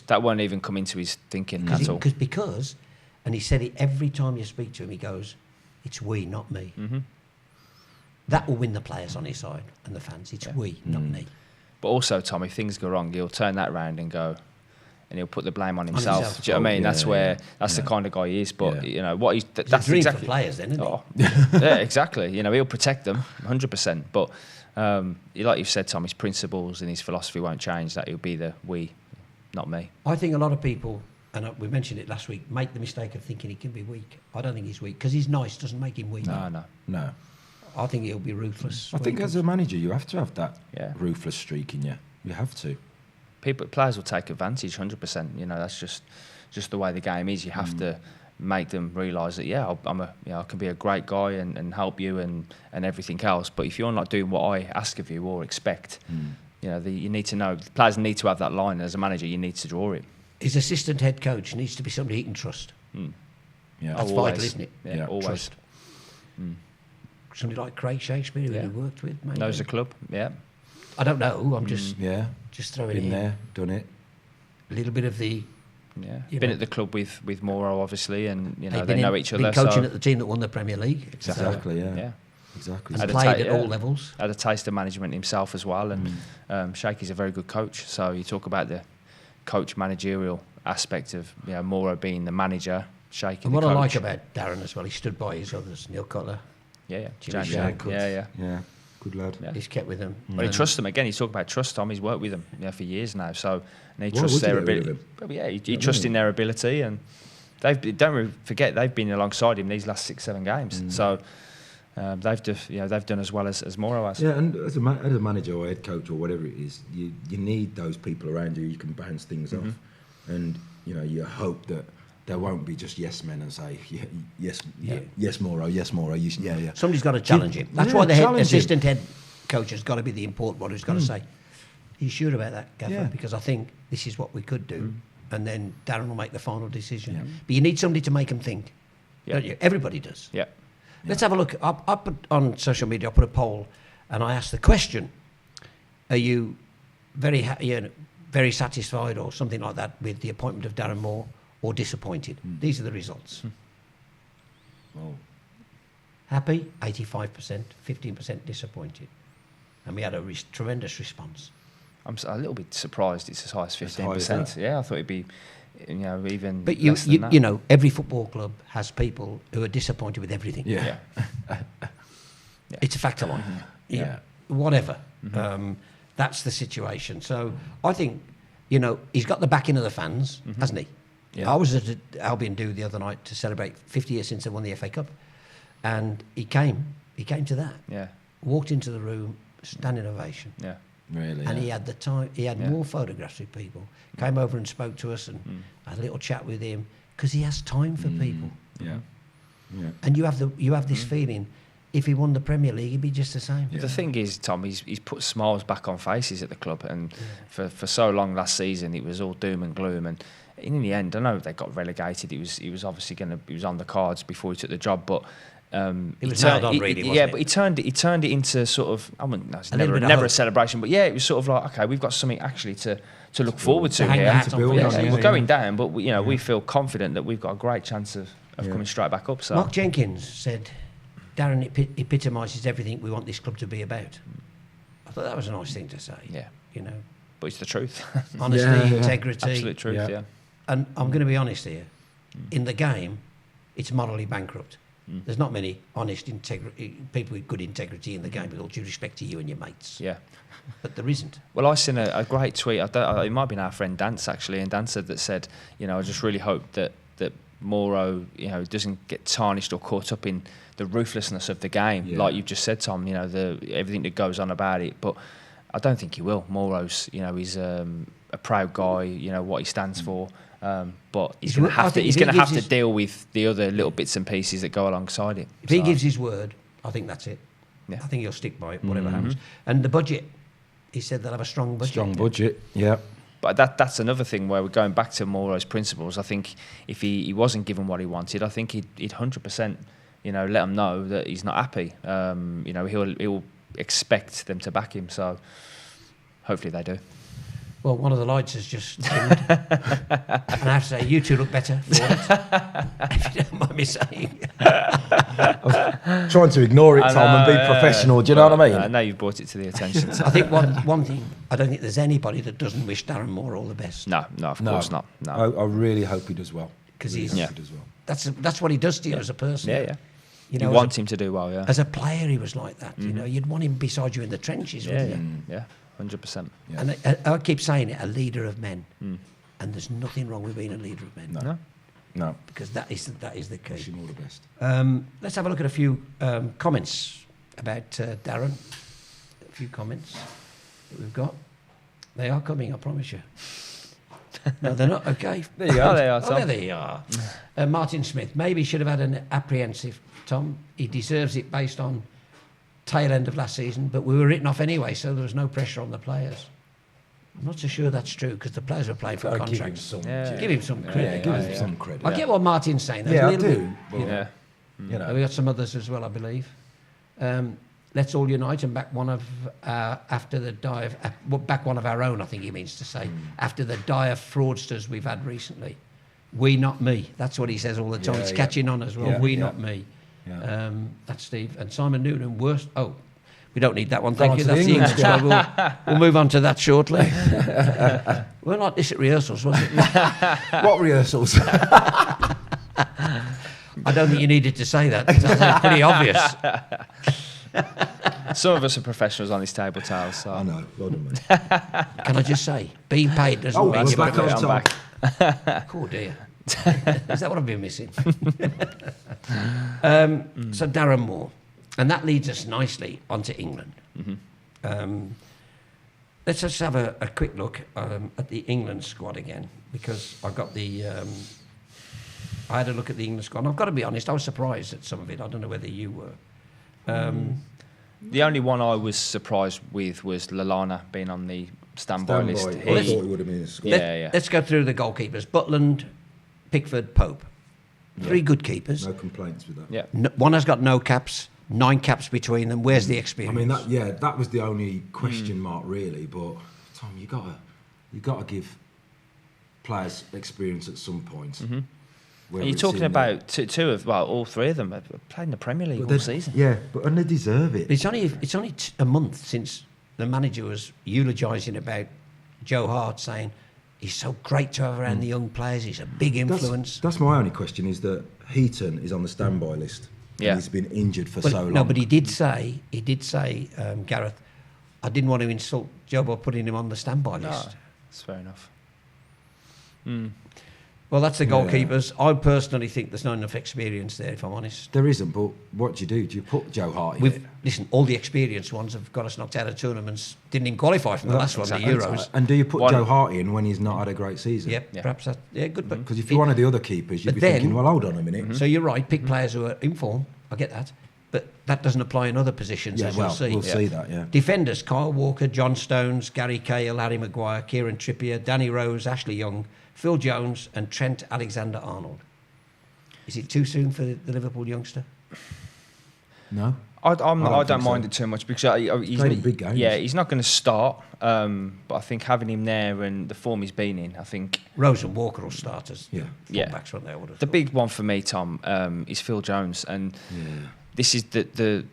A: That
C: won't even come into his thinking at all.
A: Because, and he said it every time you speak to him, he goes, it's we, not me.
C: Mm-hmm.
A: That will win the players on his side and the fans. It's we, not me.
C: But also, Tom, if things go wrong, he'll turn that round and go, and he'll put the blame on himself. Do you know what I mean? That's the kind of guy he is. But what he's that's
A: a dream
C: exactly
A: for players, then, isn't
C: yeah, exactly. He'll protect them 100%. But like you've said, Tom, his principles and his philosophy won't change. That he'll be the we, not me.
A: I think a lot of people, and we mentioned it last week, make the mistake of thinking he can be weak. I don't think he's weak, because he's nice doesn't make him weak.
B: No.
A: I think he'll be ruthless.
B: I think as a manager, you have to have that ruthless streak in you. You have to.
C: Players will take advantage 100%. That's just the way the game is. You have to make them realise that I can be a great guy and help you and everything else. But if you're not doing what I ask of you or expect, you need to know. The players need to have that line. As a manager, you need to draw it.
A: His assistant head coach needs to be somebody he can trust.
B: Yeah,
A: that's vital, isn't it?
C: Yeah, always.
A: Trust. Somebody like Craig Shakespeare, who he worked with, maybe.
C: Knows the club. Yeah.
A: I don't know. I'm just throwing it in
B: there, done it.
A: A little bit of the.
C: Yeah. Been at the club with Moro, obviously, and they know each other.
A: Been coaching at the team that won the Premier League.
B: Exactly. Exactly.
A: Has played at all levels.
C: Had a taste of management himself as well, and Shakey's a very good coach. So you talk about the coach managerial aspect of Moro being the manager, Shakey.
A: And what I like about Darren as well, he stood by his others, Neil Cutler.
C: Yeah.
B: Good lad.
A: He's kept with them.
C: But he trusts them again. He's talking about trust, Tom. He's worked with them for years now, so and he trusts their ability. He trusts in their ability, and don't forget they've been alongside him these last 6-7 games. So. They've done as well as Moro has.
B: Yeah, and as a manager or head coach or whatever it is, you need those people around you can bounce things off, and you hope that there won't be just yes men and say yes Moro, yeah.
A: Somebody's got to challenge him. That's why the assistant head coach has got to be the important one who's got to say, "Are you sure about that, Gaffer? Yeah. Because I think this is what we could do," and then Darren will make the final decision. Yeah. But you need somebody to make him think. Don't you? Everybody does.
C: Yeah.
A: Let's have a look. I put on social media. I put a poll, and I asked the question: are you very satisfied or something like that with the appointment of Darren Moore, or disappointed? These are the results.
B: Oh.
A: Happy, 85%, 15% disappointed. And we had a tremendous response.
C: I'm a little bit surprised it's as high as
B: As high as
C: 15%.
B: that.
C: Yeah, I thought it'd be, even
A: But you,
C: less than that.
A: you know, every football club has people who are disappointed with everything.
B: Yeah.
A: It's a fact of life.
B: Yeah.
A: Whatever. That's the situation. So I think, you know, he's got the backing of the fans, hasn't he?
C: Yeah.
A: I was at Albion Do the other night to celebrate 50 years since they won the FA Cup. And he came to that.
C: Yeah,
A: Walked into the room, standing ovation.
C: yeah.
B: Really.
A: And
B: yeah.
A: he had the time. He had
C: Yeah.
A: more photographs with people. Came over and spoke to us and had a little chat with him because he has time for people.
B: Yeah. Yeah.
A: And you have this feeling. If he won the Premier League, he'd be just the same.
C: The thing is, Tom, he's put smiles back on faces at the club, and for so long last season it was all doom and gloom. And in the end, I know they got relegated. He was obviously he was on the cards before he took the job, but.
A: It was nailed on, really, wasn't
C: yeah,
A: it?
C: but he turned it into sort of, I wouldn't, no, it's
A: A little
C: never,
A: bit of
C: never a
A: hope.
C: celebration, but yeah, it was sort of like, okay, we've got something actually to look forward to
A: hang
C: here.
A: your hat on
B: build
A: for
B: on,
A: this.
B: yeah.
C: We're going down, but we feel confident that we've got a great chance of coming straight back up. So
A: Mark Jenkins said, Darren epitomises everything we want this club to be about. I thought that was a nice thing to say.
C: Yeah.
A: You know,
C: but it's the truth,
A: honesty,
B: Yeah, yeah.
A: integrity.
C: absolute truth.
B: Yeah.
C: Yeah.
A: And I'm going to be honest here. In the game, it's morally bankrupt. There's not many honest people with good integrity in the game, with all due respect to you and your mates.
C: Yeah.
A: But there isn't.
C: Well, I seen a great tweet. It might have been our friend Dance actually, and Dance said, I just really hope that Moro, doesn't get tarnished or caught up in the ruthlessness of the game, like you've just said, Tom. Everything that goes on about it. But I don't think he will. Moro's, he's a proud guy. What he stands for. But he's going to have to. He's going to have to deal with the other little bits and pieces that go alongside it.
A: If he gives his word, I think that's it.
C: Yeah.
A: I think he'll stick by it, whatever happens. And the budget, he said they'll have a strong budget.
B: Strong budget. Yeah.
C: But that's another thing where we're going back to Moro's principles. I think if he wasn't given what he wanted, I think he'd 100%, let him know that he's not happy. He'll expect them to back him. So hopefully they do.
A: Well, one of the lights has just dimmed. And I have to say, you two look better for it, if you don't mind me saying.
B: Trying to ignore it, Tom, and be professional. Do you know what I mean?
C: I know you've brought it to the attention.
A: I think one thing, I don't think there's anybody that doesn't wish Darren Moore all the best.
C: No, of course not. No.
B: I really hope he does well.
A: Because
B: Really
A: he's
B: hope he does well.
A: that's what he does to you as a person.
C: Yeah.
A: You
C: You
A: know,
C: want him to do well, yeah.
A: as a player, he was like that. You'd want him beside you in the trenches,
C: Yeah,
A: wouldn't you?
C: yeah, 100%.
B: Yeah.
A: And I keep saying it, a leader of men. And there's nothing wrong with being a leader of men.
C: No.
B: No.
A: Because that is the key.
B: Wish him all the best.
A: Let's have a look at a few comments about Darren. A few comments that we've got. They are coming, I promise you. No, they're not. Okay.
C: There you are. They are,
A: Oh,
C: Tom.
A: there they are. Martin Smith. Maybe he should have had an apprehensive, Tom. He deserves it based on tail end of last season, but we were written off anyway, so there was no pressure on the players. I'm not so sure that's true because the players were playing for
B: Give him
A: contracts.
B: some.
C: Yeah.
A: Give him some
B: Yeah,
A: credit.
B: give him some credit.
A: I get what Martin's saying. There's
B: Yeah,
A: a
B: I
A: little
B: do.
A: bit,
B: But,
C: Yeah.
B: You know.
A: we got some others as well, I believe. Let's all unite and back one of after the die of back one of our own. I think he means to say after the dire fraudsters we've had recently. We, not me. That's what he says all the time.
B: Yeah,
A: it's
B: yeah.
A: catching on as well.
B: Yeah,
A: We,
B: yeah.
A: not me.
B: Yeah.
A: That's Steve and Simon Noonan. Worst. Oh, we don't need that one.
B: Go
A: Thank
B: on
A: you.
B: to the
A: That's the
B: England
A: English squad. We'll move on to that shortly. We're like this at rehearsals, was it?
B: What rehearsals?
A: I don't think you needed to say that. That's pretty obvious.
C: Some of us are professionals on this table, Tales. So.
B: I know. Well done, mate.
A: Can I just say, being paid doesn't
B: Oh,
A: mean
B: we're
A: you're
B: back on
A: professional.
C: I'm
B: Tom.
C: back.
A: Oh dear. Is that what I've been missing? So Darren Moore. And that leads us nicely onto England. Let's just have a quick look at the England squad again, because I got I had a look at the England squad. And I've got to be honest, I was surprised at some of it. I don't know whether you were.
C: The only one I was surprised with was Lallana being on the standby list.
B: I thought he would have been in the squad.
C: Yeah.
A: Let's go through the goalkeepers. Butland, Pickford, Pope. Three good keepers.
B: No complaints with that.
C: Yeah.
A: One has got no caps, 9 caps between them. Where's the
B: I
A: experience?
B: mean, that was the only question mark, really. But Tom, you got to give players experience at some point. whether
C: And you're
B: it's
C: talking
B: in
C: about two of, well, all three of them have played in the Premier League all season.
B: Yeah, and they deserve it.
A: It's only a month since the manager was eulogising about Joe Hart, saying he's so great to have around the young players. He's a big influence.
B: That's my only question, is that Heaton is on the standby list.
C: Yeah.
B: And he's been injured for so long.
A: No, but he did say, Gareth, I didn't want to insult Joe by putting him on the standby list.
C: No, that's fair enough.
A: Well, that's the goalkeepers. I personally think there's not enough experience there, if I'm honest.
B: There isn't, but what do you do? Do you put Joe Hart in it?
A: Listen, all the experienced ones have got us knocked out of tournaments. Didn't even qualify from the last one, the Euros.
B: And do you put Joe Hart in when he's not had a great season?
A: Yep, perhaps that. Yeah, good.
B: Because if you're one of the other keepers, you'd
A: but
B: be
A: then-
B: thinking, well, hold on a minute.
A: So you're right, pick players who are in form. I get that. But that doesn't apply in other positions,
B: Yeah,
A: as
B: well,
A: you'll see.
B: we'll see that, yeah.
A: Defenders, Kyle Walker, John Stones, Gary Cahill, Harry Maguire, Kieran Trippier, Danny Rose, Ashley Young, Phil Jones and Trent Alexander-Arnold. Is it too soon for the Liverpool youngster?
B: No?
C: I
B: think
C: don't mind
B: so.
C: it too much because he's
B: Played in big games.
C: Yeah, he's not going to start. But I think having him there and the form he's been in, I think
A: Rose and Walker will start as full-backs, won't they? I would have
C: the
A: thought.
C: big one for me, Tom, is Phil Jones, and this is the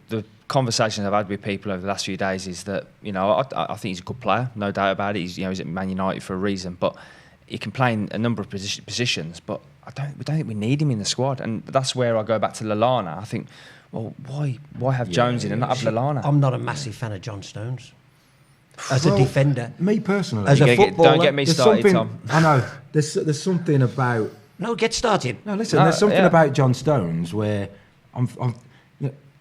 C: conversations I've had with people over the last few days. Is that I think he's a good player, no doubt about it. He's at Man United for a reason, but he can play in a number of positions. But we don't think we need him in the squad, and that's where I go back to Lallana. I think, well, why have Jones in and not have Lallana?
A: I'm not a massive fan of John Stones as a defender.
B: Me personally.
A: As a footballer,
C: don't get me
B: there's
C: started,
B: something,
C: Tom.
B: I know. There's something about...
A: No, get started.
B: No, listen, there's something about John Stones where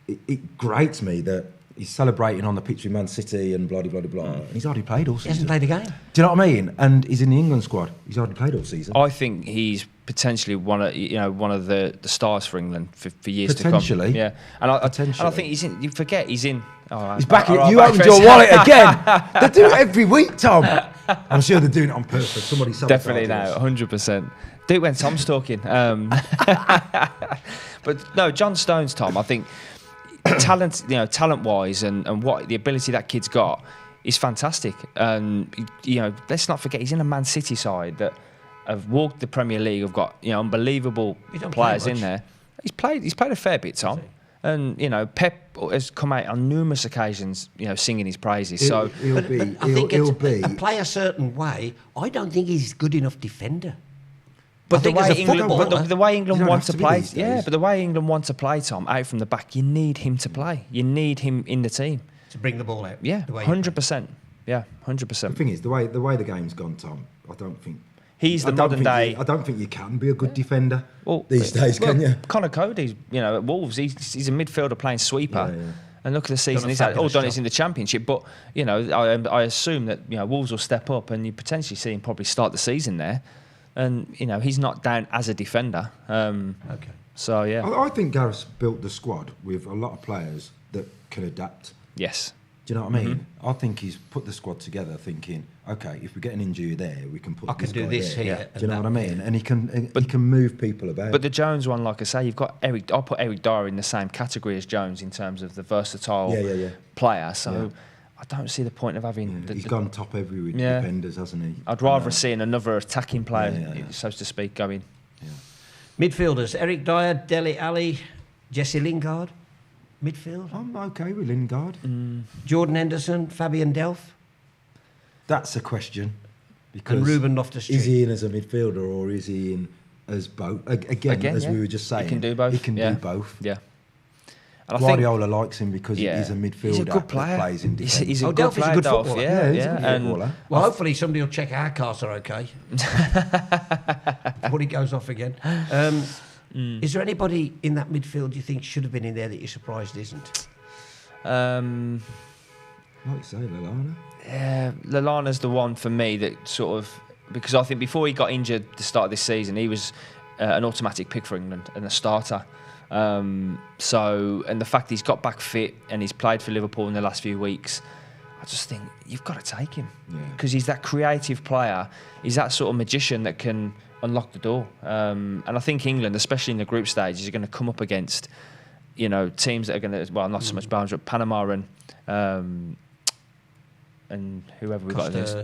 B: it grates me that he's celebrating on the pitch with Man City and blah, blah, blah, blah. And he's already played all
A: He
B: season.
A: hasn't played a game.
B: Do you know what I mean? And he's in the England squad. He's already played all season.
C: I think he's potentially one of the stars for England for years to come.
B: Potentially.
C: Yeah, and I
B: Potentially.
C: think he's in. You forget he's in. Oh,
B: He's back.
C: all right,
B: You
C: back
B: opened
C: for
B: your
C: a
B: wallet
C: second.
B: again. They do it every week, Tom. I'm sure they're doing it on purpose. Somebody
C: Definitely
B: sabotaged
C: now,
B: us.
C: 100%. Do it when Tom's talking. But no, John Stones, Tom. I think talent-wise, and what the ability that kid's got is fantastic. And let's not forget he's in a Man City side that have walked the Premier League. Have got unbelievable
A: He don't
C: players
A: play
C: in
A: much.
C: there. He's played a fair bit, Tom. And Pep has come out on numerous occasions, singing his praises. So
B: He'll
A: But
B: be.
A: I think
B: He'll be.
A: play a certain way. I don't think he's good enough defender.
C: But
A: I think as a footballer,
C: the way England
B: you don't
C: want
B: have
C: to
B: to be
C: play,
B: these days.
C: but the way England want to play, Tom, out from the back, you need him to play. You need him in the team.
A: to bring the ball out.
C: Yeah,
A: the way he
C: 100%. Yeah,
B: The
C: 100%.
B: thing is, the way the game's gone, Tom, I don't think...
C: He's the
B: I don't
C: modern
B: think
C: day.
B: I don't think you can be a good defender these
C: well,
B: days, can you?
C: Connor Cody's, at Wolves, he's a midfielder playing sweeper.
B: Yeah.
C: And look at the season
A: Done a
C: he's had. All
A: fabulous
C: done
A: job.
C: is in the Championship, but I assume that Wolves will step up, and you potentially see him probably start the season there. And he's not down as a defender.
A: Okay.
C: So yeah,
B: I think Gareth's built the squad with a lot of players that can adapt.
C: yes.
B: Do you know what I mean? I think he's put the squad together thinking, okay, if we get an injury there, we can put
A: I can do
B: guy
A: this
B: there.
A: here
B: Do
A: and
B: you know
A: that
B: what I mean?
A: there.
B: And he can move people about.
C: But the Jones one, like I say, you've got Eric. I'll put Eric Dyer in the same category as Jones in terms of the versatile player. So I don't see the point of having.
B: He's gone top every week,
C: Yeah.
B: defenders, hasn't he?
C: I'd rather see another attacking player,
B: Yeah.
C: so to speak, going.
A: Midfielders: Eric Dyer, Dele Alli, Jesse Lingard. Midfield:
B: I'm okay with Lingard.
A: Jordan Henderson, Fabian Delph,
B: That's a question. Because
A: and Ruben Loftus-Cheek.
B: is he in as a midfielder or is he in as both? Again, as
C: yeah.
B: we were just saying,
C: He can do both.
B: He can
C: yeah.
B: do both.
C: Yeah. And I
B: Guardiola likes him because
C: yeah,
B: he's a midfielder
C: he's a good player.
B: that plays in defence.
C: He's a
A: Oh,
C: good
A: Delph is a
C: player.
A: good
C: Delph,
A: footballer.
C: yeah,
B: he's a good
C: and
B: footballer.
A: Well, hopefully somebody will check our cars are okay before he goes off again. Is there anybody in that midfield you think should have been in there that you're surprised isn't?
B: Like you say, Lallana.
C: Yeah, Lallana's the one for me that sort of, because I think before he got injured at the start of this season, he was an automatic pick for England and a starter. And the fact he's got back fit and he's played for Liverpool in the last few weeks, I just think you've got to take him because he's that creative player. He's that sort of magician that can unlock the door. And I think England, especially in the group stage, is going to come up against teams that are going to, well, not so much Belgium, but Panama and whoever we've got in this.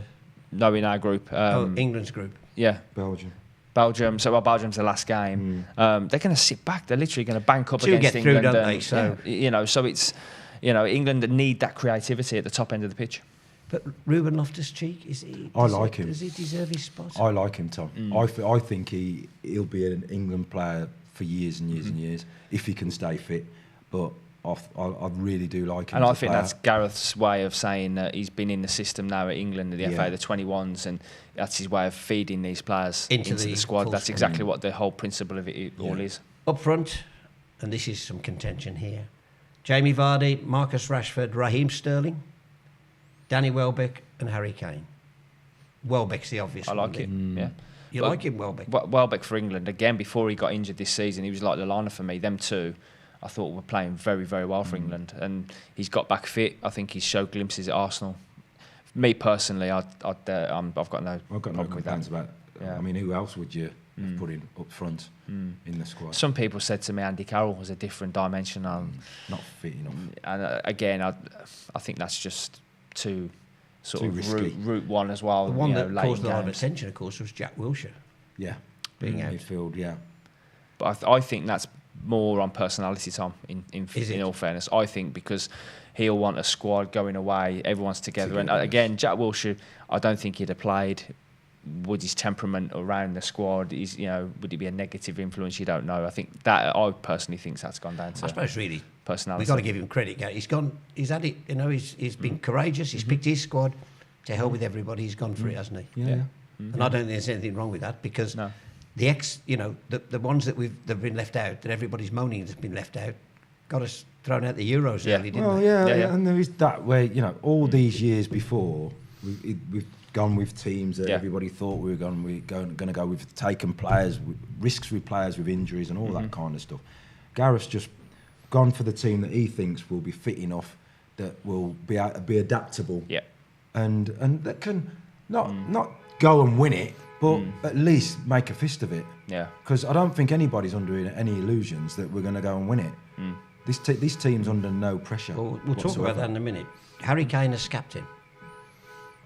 C: No, in our group.
A: England's group.
C: Yeah.
B: Belgium.
C: Belgium. So Belgium's the last game. They're going to sit back. They're literally going to bank up
A: To
C: against
A: get through,
C: England.
A: don't they? So
C: so it's England need that creativity at the top end of the pitch.
A: But Ruben Loftus-Cheek, is he?
B: I like him.
A: Does he deserve his spot?
B: I like him, Tom. I think he'll be an England player for years and years and years if he can stay fit. But I really do like him.
C: And I think that's Gareth's way of saying that he's been in the system now at England, the FA, the 21s, and that's his way of feeding these players into the squad. That's exactly what the whole principle of it all is.
A: Up front, and this is some contention here, Jamie Vardy, Marcus Rashford, Raheem Sterling, Danny Welbeck and Harry Kane. Welbeck's the obvious one.
C: I like it, yeah.
A: You like him, Welbeck?
C: Welbeck for England, again, before he got injured this season, he was like the liner for me. Them two, I thought were playing very, very well for England. And he's got back fit. I think he's showed glimpses at Arsenal. Me personally, I've got no problem with that.
B: About. I mean, who else would you put in up front in the squad?
C: Some people said to me Andy Carroll was a different dimension.
B: Not fit enough.
C: And again, I think that's just too
B: risky.
C: route one as well.
A: The one that caused a lot of attention, of course, was Jack Wilshere.
B: Yeah,
A: being out
B: midfield. Yeah,
C: but I think that's more on personality, Tom. In all fairness, I think because he'll want a squad going away, everyone's together. And again, Jack Wilshere, I don't think he'd have played. Would his temperament around the squad would he be a negative influence? You don't know. I think that I personally think that's gone down to.
A: I suppose really
C: personality.
A: We've got to give him credit. He's gone. He's had it. He's been courageous. He's picked his squad. To hell with everybody. He's gone for it, hasn't he?
B: Yeah.
A: And I don't think there's anything wrong with that because the ones that've been left out, that everybody's moaning has been left out, got us thrown out the Euros early, didn't they?
B: Yeah. And there is that where all these years before we've gone with teams that everybody thought we were going to go with, taking players, risks with players with injuries and all that kind of stuff. Gareth's just gone for the team that he thinks will be fit enough, that will be adaptable, and that can not go and win it, but at least make a fist of it. Yeah. Because I don't think anybody's under any illusions that we're going to go and win it. This team's under no pressure.
A: Well, we'll talk about that in a minute. Harry Kane as captain.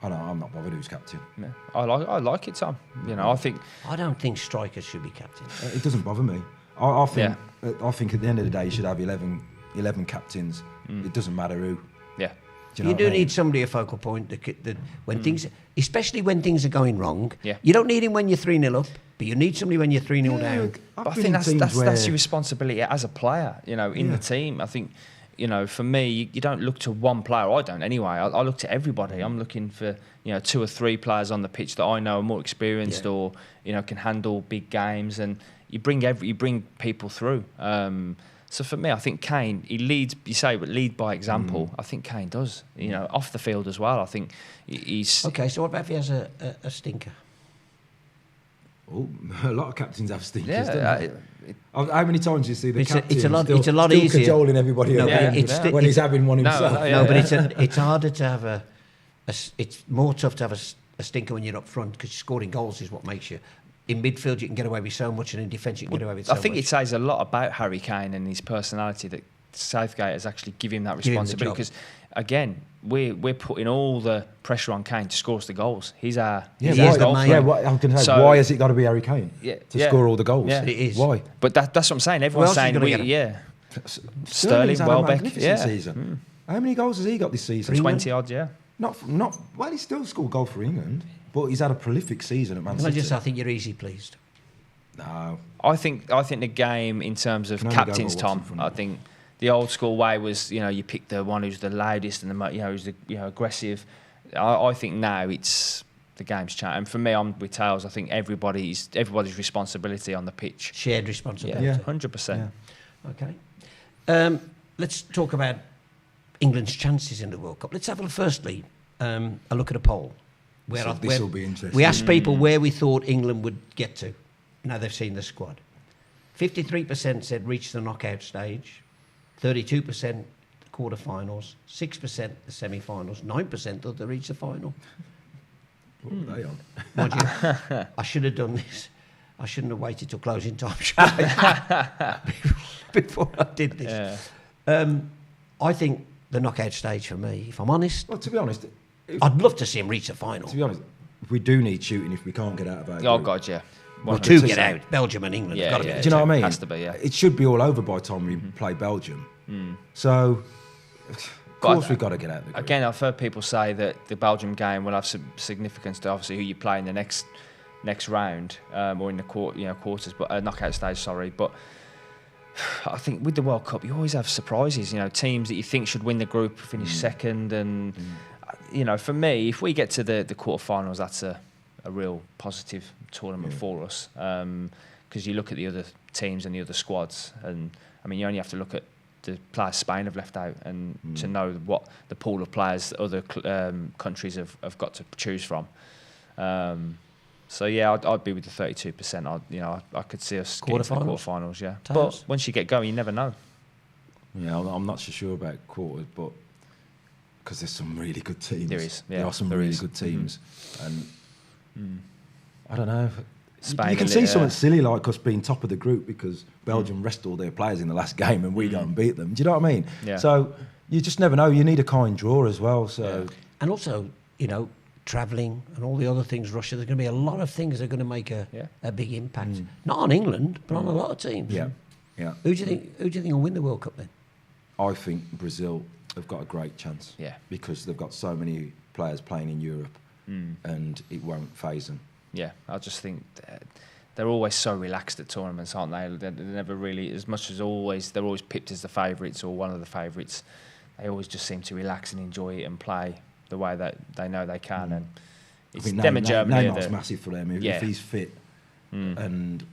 B: I know, I'm not bothered who's captain.
C: Yeah. I like it, Tom. I
A: don't think strikers should be captain.
B: It doesn't bother me. I think at the end of the day you should have 11 captains. It doesn't matter who.
C: Yeah.
A: You do need somebody a focal point that when things, especially when things are going wrong. Yeah. You don't need him when you're 3-0 up, but you need somebody when you're 3-0 down.
C: But I think that's your responsibility as a player. In the team. I think. For me, you don't look to one player. I don't anyway. I look to everybody. I'm looking for 2 or 3 players on the pitch that I know are more experienced or can handle big games, and you bring people through. So for me, I think Kane, he leads. You say, but lead by example. I think Kane does. Off the field as well. I think he's
A: okay. So what about if he has a stinker?
B: Oh, a lot of captains have stinkers.
C: Yeah,
B: how many times do you see the captain?
A: It's a lot easier
B: cajoling everybody else when he's having one himself.
A: But it's harder to have it's more tough to have a stinker when you're up front because scoring goals is what makes you. In midfield, you can get away with so much, and in defence, you can get away with so much.
C: I think it says a lot about Harry Kane and his personality that Southgate has actually given him that responsibility. Because, again, we're putting all the pressure on Kane to score us the goals. He's our goal.
B: I'm going to say, why has it got to be Harry Kane to score all the goals?
C: Yeah.
A: It is.
B: Why?
C: But that's what I'm saying. Everyone's saying,
B: Sterling, Welbeck, season. How many goals has he got this season?
C: 20 odd, yeah.
B: Well, he still scored a goal for England. But he's had a prolific season at Man City.
A: I think you're easy pleased.
B: No.
C: I think the game in terms of captains, Tom, I think the old school way was, you pick the one who's the loudest and who's the aggressive. I think now it's the game's changed. And for me, I'm with Tails. I think everybody's responsibility on the pitch.
A: Shared responsibility.
C: Yeah, 100%.
A: Yeah. Okay. Let's talk about England's chances in the World Cup. Let's have firstly a look at a poll.
B: This will be interesting.
A: We asked people where we thought England would get to. Now they've seen the squad. 53% said reach the knockout stage, 32% the quarterfinals, 6% the semi-finals, 9% thought they reached the final.
B: What were they on?
A: Mind you, I should have done this. I shouldn't have waited till closing time before I did this. Yeah. I think the knockout stage for me, if I'm honest.
B: Well, to be honest,
A: I'd love to see him reach the final.
B: To be honest, we do need shooting if we can't get out of our group.
C: Oh God, yeah.
A: Well,
C: 100%.
A: two get out. Belgium and England have got to be.
C: Yeah.
A: the
B: Do you know what I mean?
C: Has to be, yeah.
B: It should be all over by the time we play Belgium. So, of course, we've got to get out of the group.
C: Again, I've heard people say that the Belgium game will have some significance to obviously who you play in the next round or in the quarters, but knockout stage. Sorry, but I think with the World Cup, you always have surprises. You know, teams that you think should win the group finish second, and you know, for me, if we get to the quarterfinals, that's a real positive tournament for us. Because you look at the other teams and the other squads, and I mean, you only have to look at the players Spain have left out, and to know what the pool of players other countries have got to choose from. So yeah, I'd be with the 32%. I could see us getting to the quarterfinals. Yeah, but once you get going, you never know.
B: Yeah, I'm not so sure about quarters, but because there's some really good teams.
C: There is. Yeah,
B: there are some really good teams, and I don't know.
C: Spain,
B: you can see something silly like us being top of the group because Belgium rest all their players in the last game and we go and beat them. Do you know what I mean?
C: Yeah.
B: So you just never know. You need a kind draw as well. So
A: And also, travelling and all the other things, Russia, there's going to be a lot of things that are going to make a big impact. Not on England, but on a lot of teams.
B: yeah.
A: Who do you think will win the World Cup then?
B: I think Brazil have got a great chance.
C: Yeah.
B: Because they've got so many players playing in Europe and it won't faze them.
C: Yeah, I just think they're always so relaxed at tournaments, aren't they? They're never really, as much as always, they're always picked as the favourites or one of the favourites. They always just seem to relax and enjoy it and play the way that they know they can. And it's them and Germany.
B: Neymar's massive for them. If he's fit and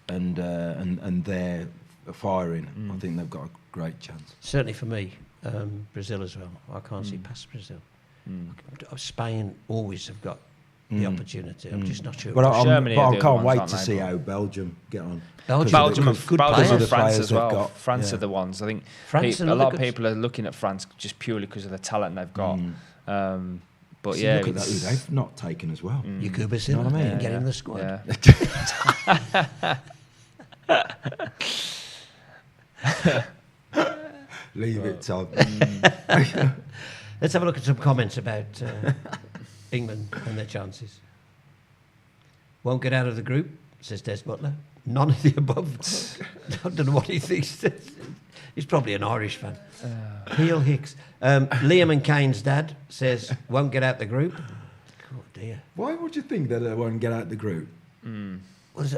B: they're firing, I think they've got a great chance.
A: Certainly for me, Brazil as well. I can't see past Brazil. Spain always have got the opportunity. I'm just not sure.
B: But I can't wait
C: ones,
B: to
C: aren't
B: see
C: they?
B: how Belgium get on.
C: Belgium
A: have good
C: and
A: players.
C: France as
B: they've
C: well.
B: got.
C: France are the ones. I think
A: France
C: a
A: and
C: lot
A: other
C: of
A: good-
C: people are looking at France just purely because of the talent they've got. But
B: See,
C: yeah,
B: look at that, who they've not taken as well.
A: Yakuba Silva,
B: know what I mean?
A: get in the squad.
C: Yeah.
B: Leave it, Tom.
A: Let's have a look at some comments about England and their chances. Won't get out of the group, says Des Butler. None of the above. I don't know what he thinks. He's probably an Irish fan. Heel Hicks. Liam and Kane's dad says, won't get out the group. Oh, dear.
B: Why would you think that they won't get out the group?
A: There's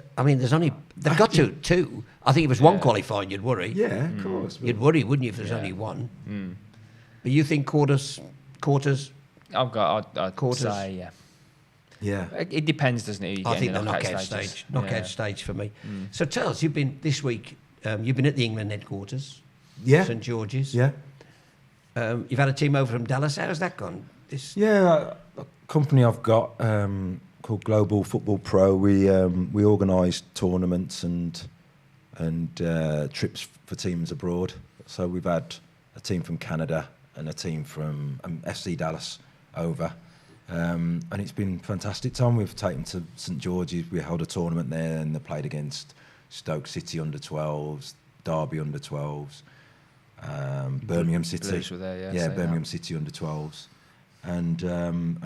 A: only... They've got two. I think if it was one qualifying, you'd worry.
B: Yeah, of course.
A: You'd worry, wouldn't you, if there's only one? But you think quarters...
C: I'd
A: Quarters.
C: say, yeah.
B: Yeah.
C: It depends, doesn't it?
A: I think the knockout stage. Knockout stage for me. So tell us, you've been this week, you've been at the England headquarters,
B: Yeah.
A: St George's.
B: Yeah.
A: You've had a team over from Dallas. How's that gone?
B: Yeah, a company I've got called Global Football Pro. We organise tournaments and trips for teams abroad. So we've had a team from Canada and a team from FC Dallas over. And it's been fantastic, Tom. We've taken to St George's. We held a tournament there and they played against Stoke City under-12s, Derby under-12s, Birmingham City.
C: Blues were there,
B: yeah, Birmingham City under-12s. And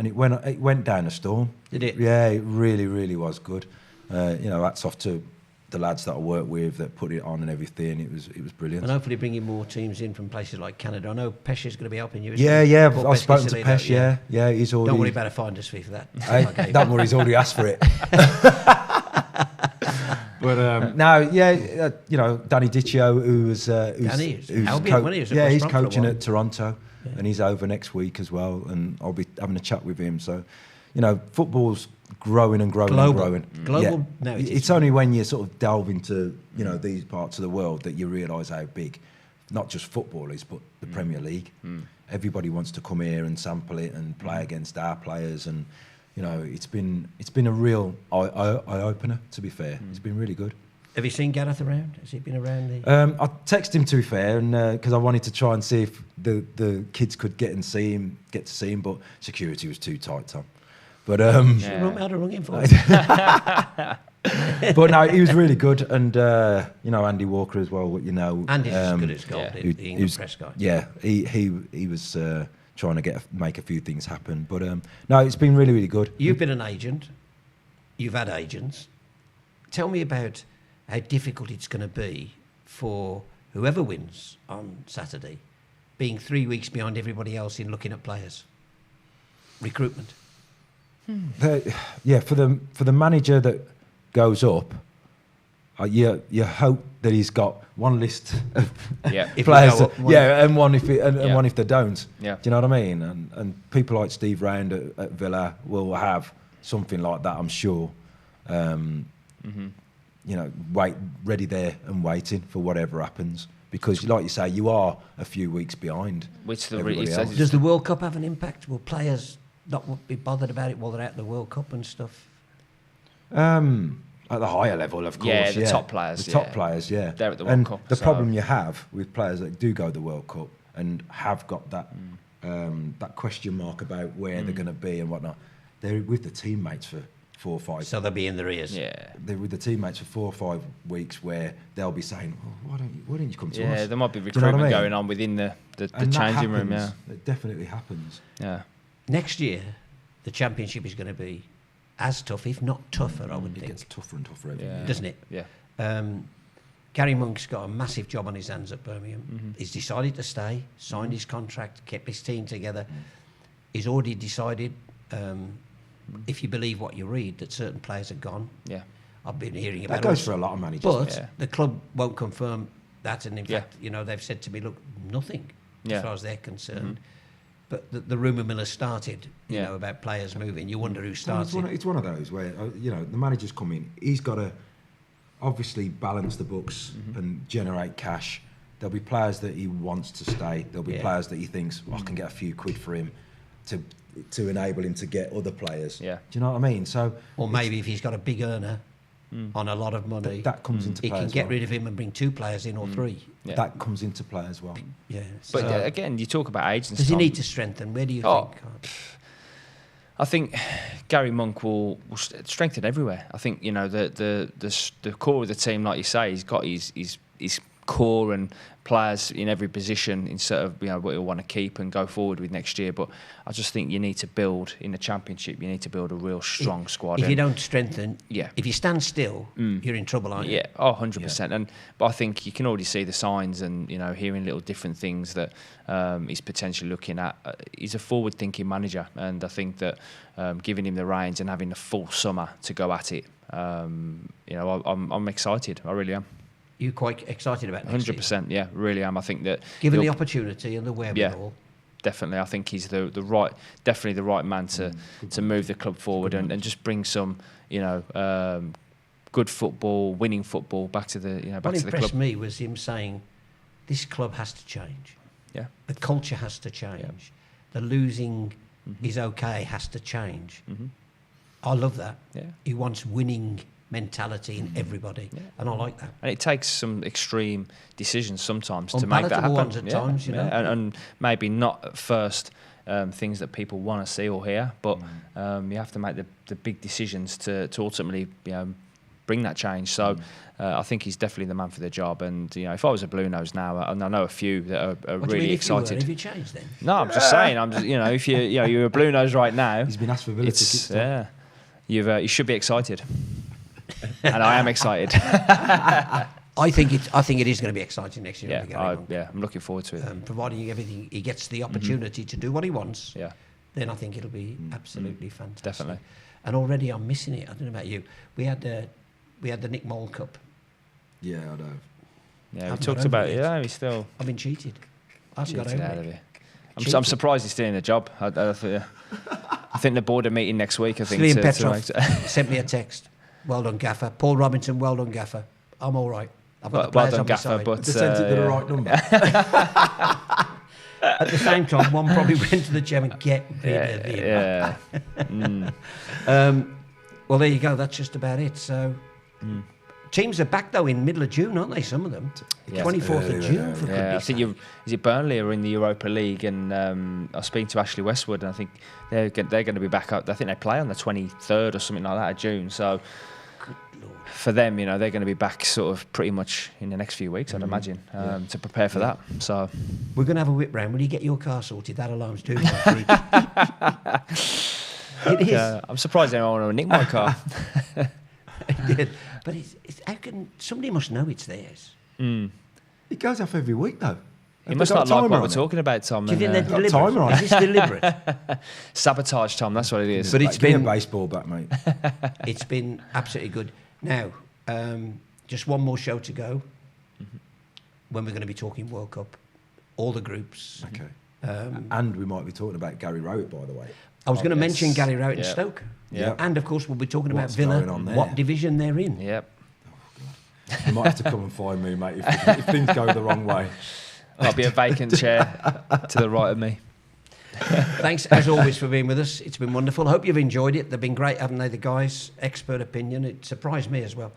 B: it went down a storm.
A: Did it?
B: Yeah, it really, really was good. Hats off to the lads that I work with that put it on and everything. It was brilliant.
A: And hopefully bringing more teams in from places like Canada. I know Pesh is going to be helping you.
B: Yeah. I've spoken to Pesh. Yeah, he's already.
A: Don't worry about a finder's fee for that.
B: Don't worry, he's already asked for it. But Danny Diccio, who's he's coaching at Toronto, and he's over next week as well, and I'll be having a chat with him. So, football's growing and growing and growing.
A: Global.
B: Yeah.
A: No,
B: it's only when you sort of delve into these parts of the world that you realise how big, not just football is, but the Premier League. Everybody wants to come here and sample it and play against our players, and it's been a real eye opener. To be fair, it's been really good.
A: Have you seen Gareth around? Has he been around?
B: I texted him, to be fair, and because I wanted to try and see if the kids could get to see him, but security was too tight, Tom. But
A: I'd have rung him for it.
B: But no, he was really good, and Andy Walker as well.
A: Andy's as good as gold, the English press guy.
B: Yeah, he was trying to make a few things happen. But no, it's been really, really good.
A: You've been an agent. You've had agents. tell me about how difficult it's going to be for whoever wins on Saturday, being 3 weeks behind everybody else in looking at players. Recruitment.
B: For the manager that goes up, you hope that he's got one list of players, and one if one if they don't.
C: Yeah.
B: Do you know what I mean? And people like Steve Round at Villa will have something like that, I'm sure. Ready there and waiting for whatever happens. Because, like you say, you are a few weeks behind. Everybody else.
A: Does the World Cup have an impact? Will players not be bothered about it while they're at the World Cup and stuff?
B: At the higher level, of course.
C: Yeah, the top players.
B: The top players, yeah.
C: They're at the World Cup.
B: The problem you have with players that do go to the World Cup and have got that that question mark about where they're going to be and whatnot, they're with the teammates for 4 or 5.
A: So they'll be in their ears.
C: Yeah.
B: They're with the teammates for 4 or 5 weeks where they'll be saying, why didn't you come to us?
C: Yeah, there might be
B: Do you know what
C: recruitment
B: I mean?
C: going on within the
B: And
C: changing room, yeah.
B: It definitely happens.
C: Yeah.
A: Next year, the Championship is going to be as tough, if not tougher, I would
B: It
A: think.
B: gets tougher and tougher every
C: Yeah.
B: year.
A: Doesn't it?
C: Yeah.
A: Gary Monk's got a massive job on his hands at Birmingham.
C: Mm-hmm.
A: He's decided to stay, signed his contract, kept his team together. He's already decided, if you believe what you read, that certain players are gone.
C: Yeah.
A: I've been hearing about
B: That goes
A: also-
B: for a lot of managers.
A: But
C: Yeah.
A: the club won't confirm that, and in
C: Yeah.
A: fact, they've said to me, look, nothing
C: Yeah.
A: as far as they're concerned. But the rumour mill has started, you
C: Yeah.
A: know, about players moving. You wonder who
B: So
A: started.
B: it's one of those where the manager's come in. He's got to obviously balance the books and generate cash. There'll be players that he wants to stay. There'll be
A: Yeah.
B: players that he thinks I can get a few quid for him to enable him to get other players.
C: Yeah.
B: Do you know what I mean? So
A: Or maybe if he's got a big earner on a lot of money,
B: that comes into
A: he
B: play
A: can
B: as
A: get
B: well.
A: rid of him and bring 2 players in or 3.
C: Yeah.
B: That comes into play as well.
A: Yeah.
C: But
A: So-
C: again, you talk about agents.
A: does he
C: Tom.
A: need to strengthen? Where do you
C: Oh.
A: think?
C: I think Gary Monk will strengthen everywhere. I think the core of the team, like you say, he's got his core and players in every position in sort of what he'll want to keep and go forward with next year. But I just think you need to build in the Championship. You need to build a real strong squad.
A: If you don't strengthen,
C: Yeah.
A: if you stand still, you're in trouble, aren't you?
C: Yeah, 100%. But I think you can already see the signs and hearing little different things that he's potentially looking at. He's a forward-thinking manager, and I think that giving him the reins and having a full summer to go at it, I'm excited. I really am.
A: You're quite excited about next year.
C: 100%. Yeah, really am. I think that
A: Given the
C: he'll-
A: opportunity and the wherewithal.
C: definitely. I think he's definitely the right man to move the club forward and just bring some, good football, winning football back to the, back
A: What
C: to the
A: impressed
C: club.
A: me was him saying, this club has to change.
C: Yeah,
A: The culture has to change. The losing is okay has to change. I love that.
C: Yeah.
A: He wants winning mentality in everybody, and I like that.
C: and it takes some extreme decisions sometimes to make that
A: Unpalatable
C: happen.
A: ones at times, you know.
C: and maybe not at first things that people want to see or hear, but you have to make the big decisions to ultimately bring that change. So I think he's definitely the man for the job. And if I was a Blue Nose now, and I know a few that are
A: What do you
C: really
A: mean if you were?
C: excited.
A: Have you changed then?
C: No, I'm just saying. I'm just if you're a Blue Nose right now,
B: He's been asked for Villa tickets.
C: you should be excited, and I am excited.
A: I think it is going to be exciting next year. under Gary Monk.
C: I'm looking forward to it.
A: Providing everything, he gets the opportunity to do what he wants.
C: Yeah.
A: Then I think it'll be absolutely fantastic.
C: Definitely.
A: And already I'm missing it. I don't know about you. We had the Nick Mole Cup.
B: Yeah, I know.
C: Yeah, we
A: Haven't
C: talked
A: got
C: about
A: over
C: it.
A: it.
C: Yeah, he's still
A: I've been cheated. I haven't got
C: cheating
A: over
C: out of
A: it.
C: it.
A: Cheated.
C: I'm surprised he's still in the job. I think the board are meeting next week. I think
A: Sliam
C: to
A: Petrov
C: make-
A: sent me a text. Well done, Gaffer. Paul Robinson, well done, Gaffer. I'm all right. I've got the
C: well
A: players
C: done,
A: on my
C: Gaffer,
A: side.
C: but
B: They sent it to the right number.
A: At the same time, one probably went to the gym and get rid of him.
C: yeah.
A: Well, there you go. That's just about it. So, teams are back though in middle of June, aren't they? Some of them.
C: Yeah.
A: 24th of June. For
C: Yeah, I
A: goodness
C: think
A: sake.
C: is it Burnley are in the Europa League, and I was speaking to Ashley Westwood, and I think they're going to be back up. I think they play on the 23rd or something like that of June. So for them, they're going to be back sort of pretty much in the next few weeks, I'd imagine, to prepare for that. So
A: We're going to have a whip round. Will you get your car sorted? That alarm's too much. It is.
C: I'm surprised they don't want to nick my car.
A: He did. But how can somebody must know it's theirs?
B: It goes off every week though.
C: He must not like what we're talking about, Tom.
A: Do you think they're
B: got timer on
A: deliberate? Is this deliberate?
C: Sabotage, Tom. That's what it is.
A: But it's
B: Give me
A: been
B: a baseball bat, mate.
A: it's been absolutely good. Now, just one more show to go. When we're going to be talking World Cup, all the groups.
B: Okay. And we might be talking about Gary Rowett, by the way.
A: I was going to
C: yes.
A: mention Gary Rowett and
C: Yeah.
A: Stoke.
C: Yeah.
A: And of course, we'll be talking
B: What's
A: about Villa,
B: going on there?
A: what division they're in.
C: Yep.
B: You might have to come and find me, mate, if things go the wrong way.
C: There'll be a vacant chair to the right of me.
A: Thanks, as always, for being with us. It's been wonderful. Hope you've enjoyed it. They've been great, haven't they, the guys? Expert opinion. It surprised me as well.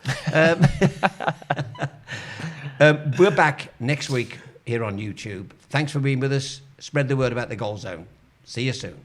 A: We're back next week here on YouTube. Thanks for being with us. Spread the word about the Goalzone. See you soon.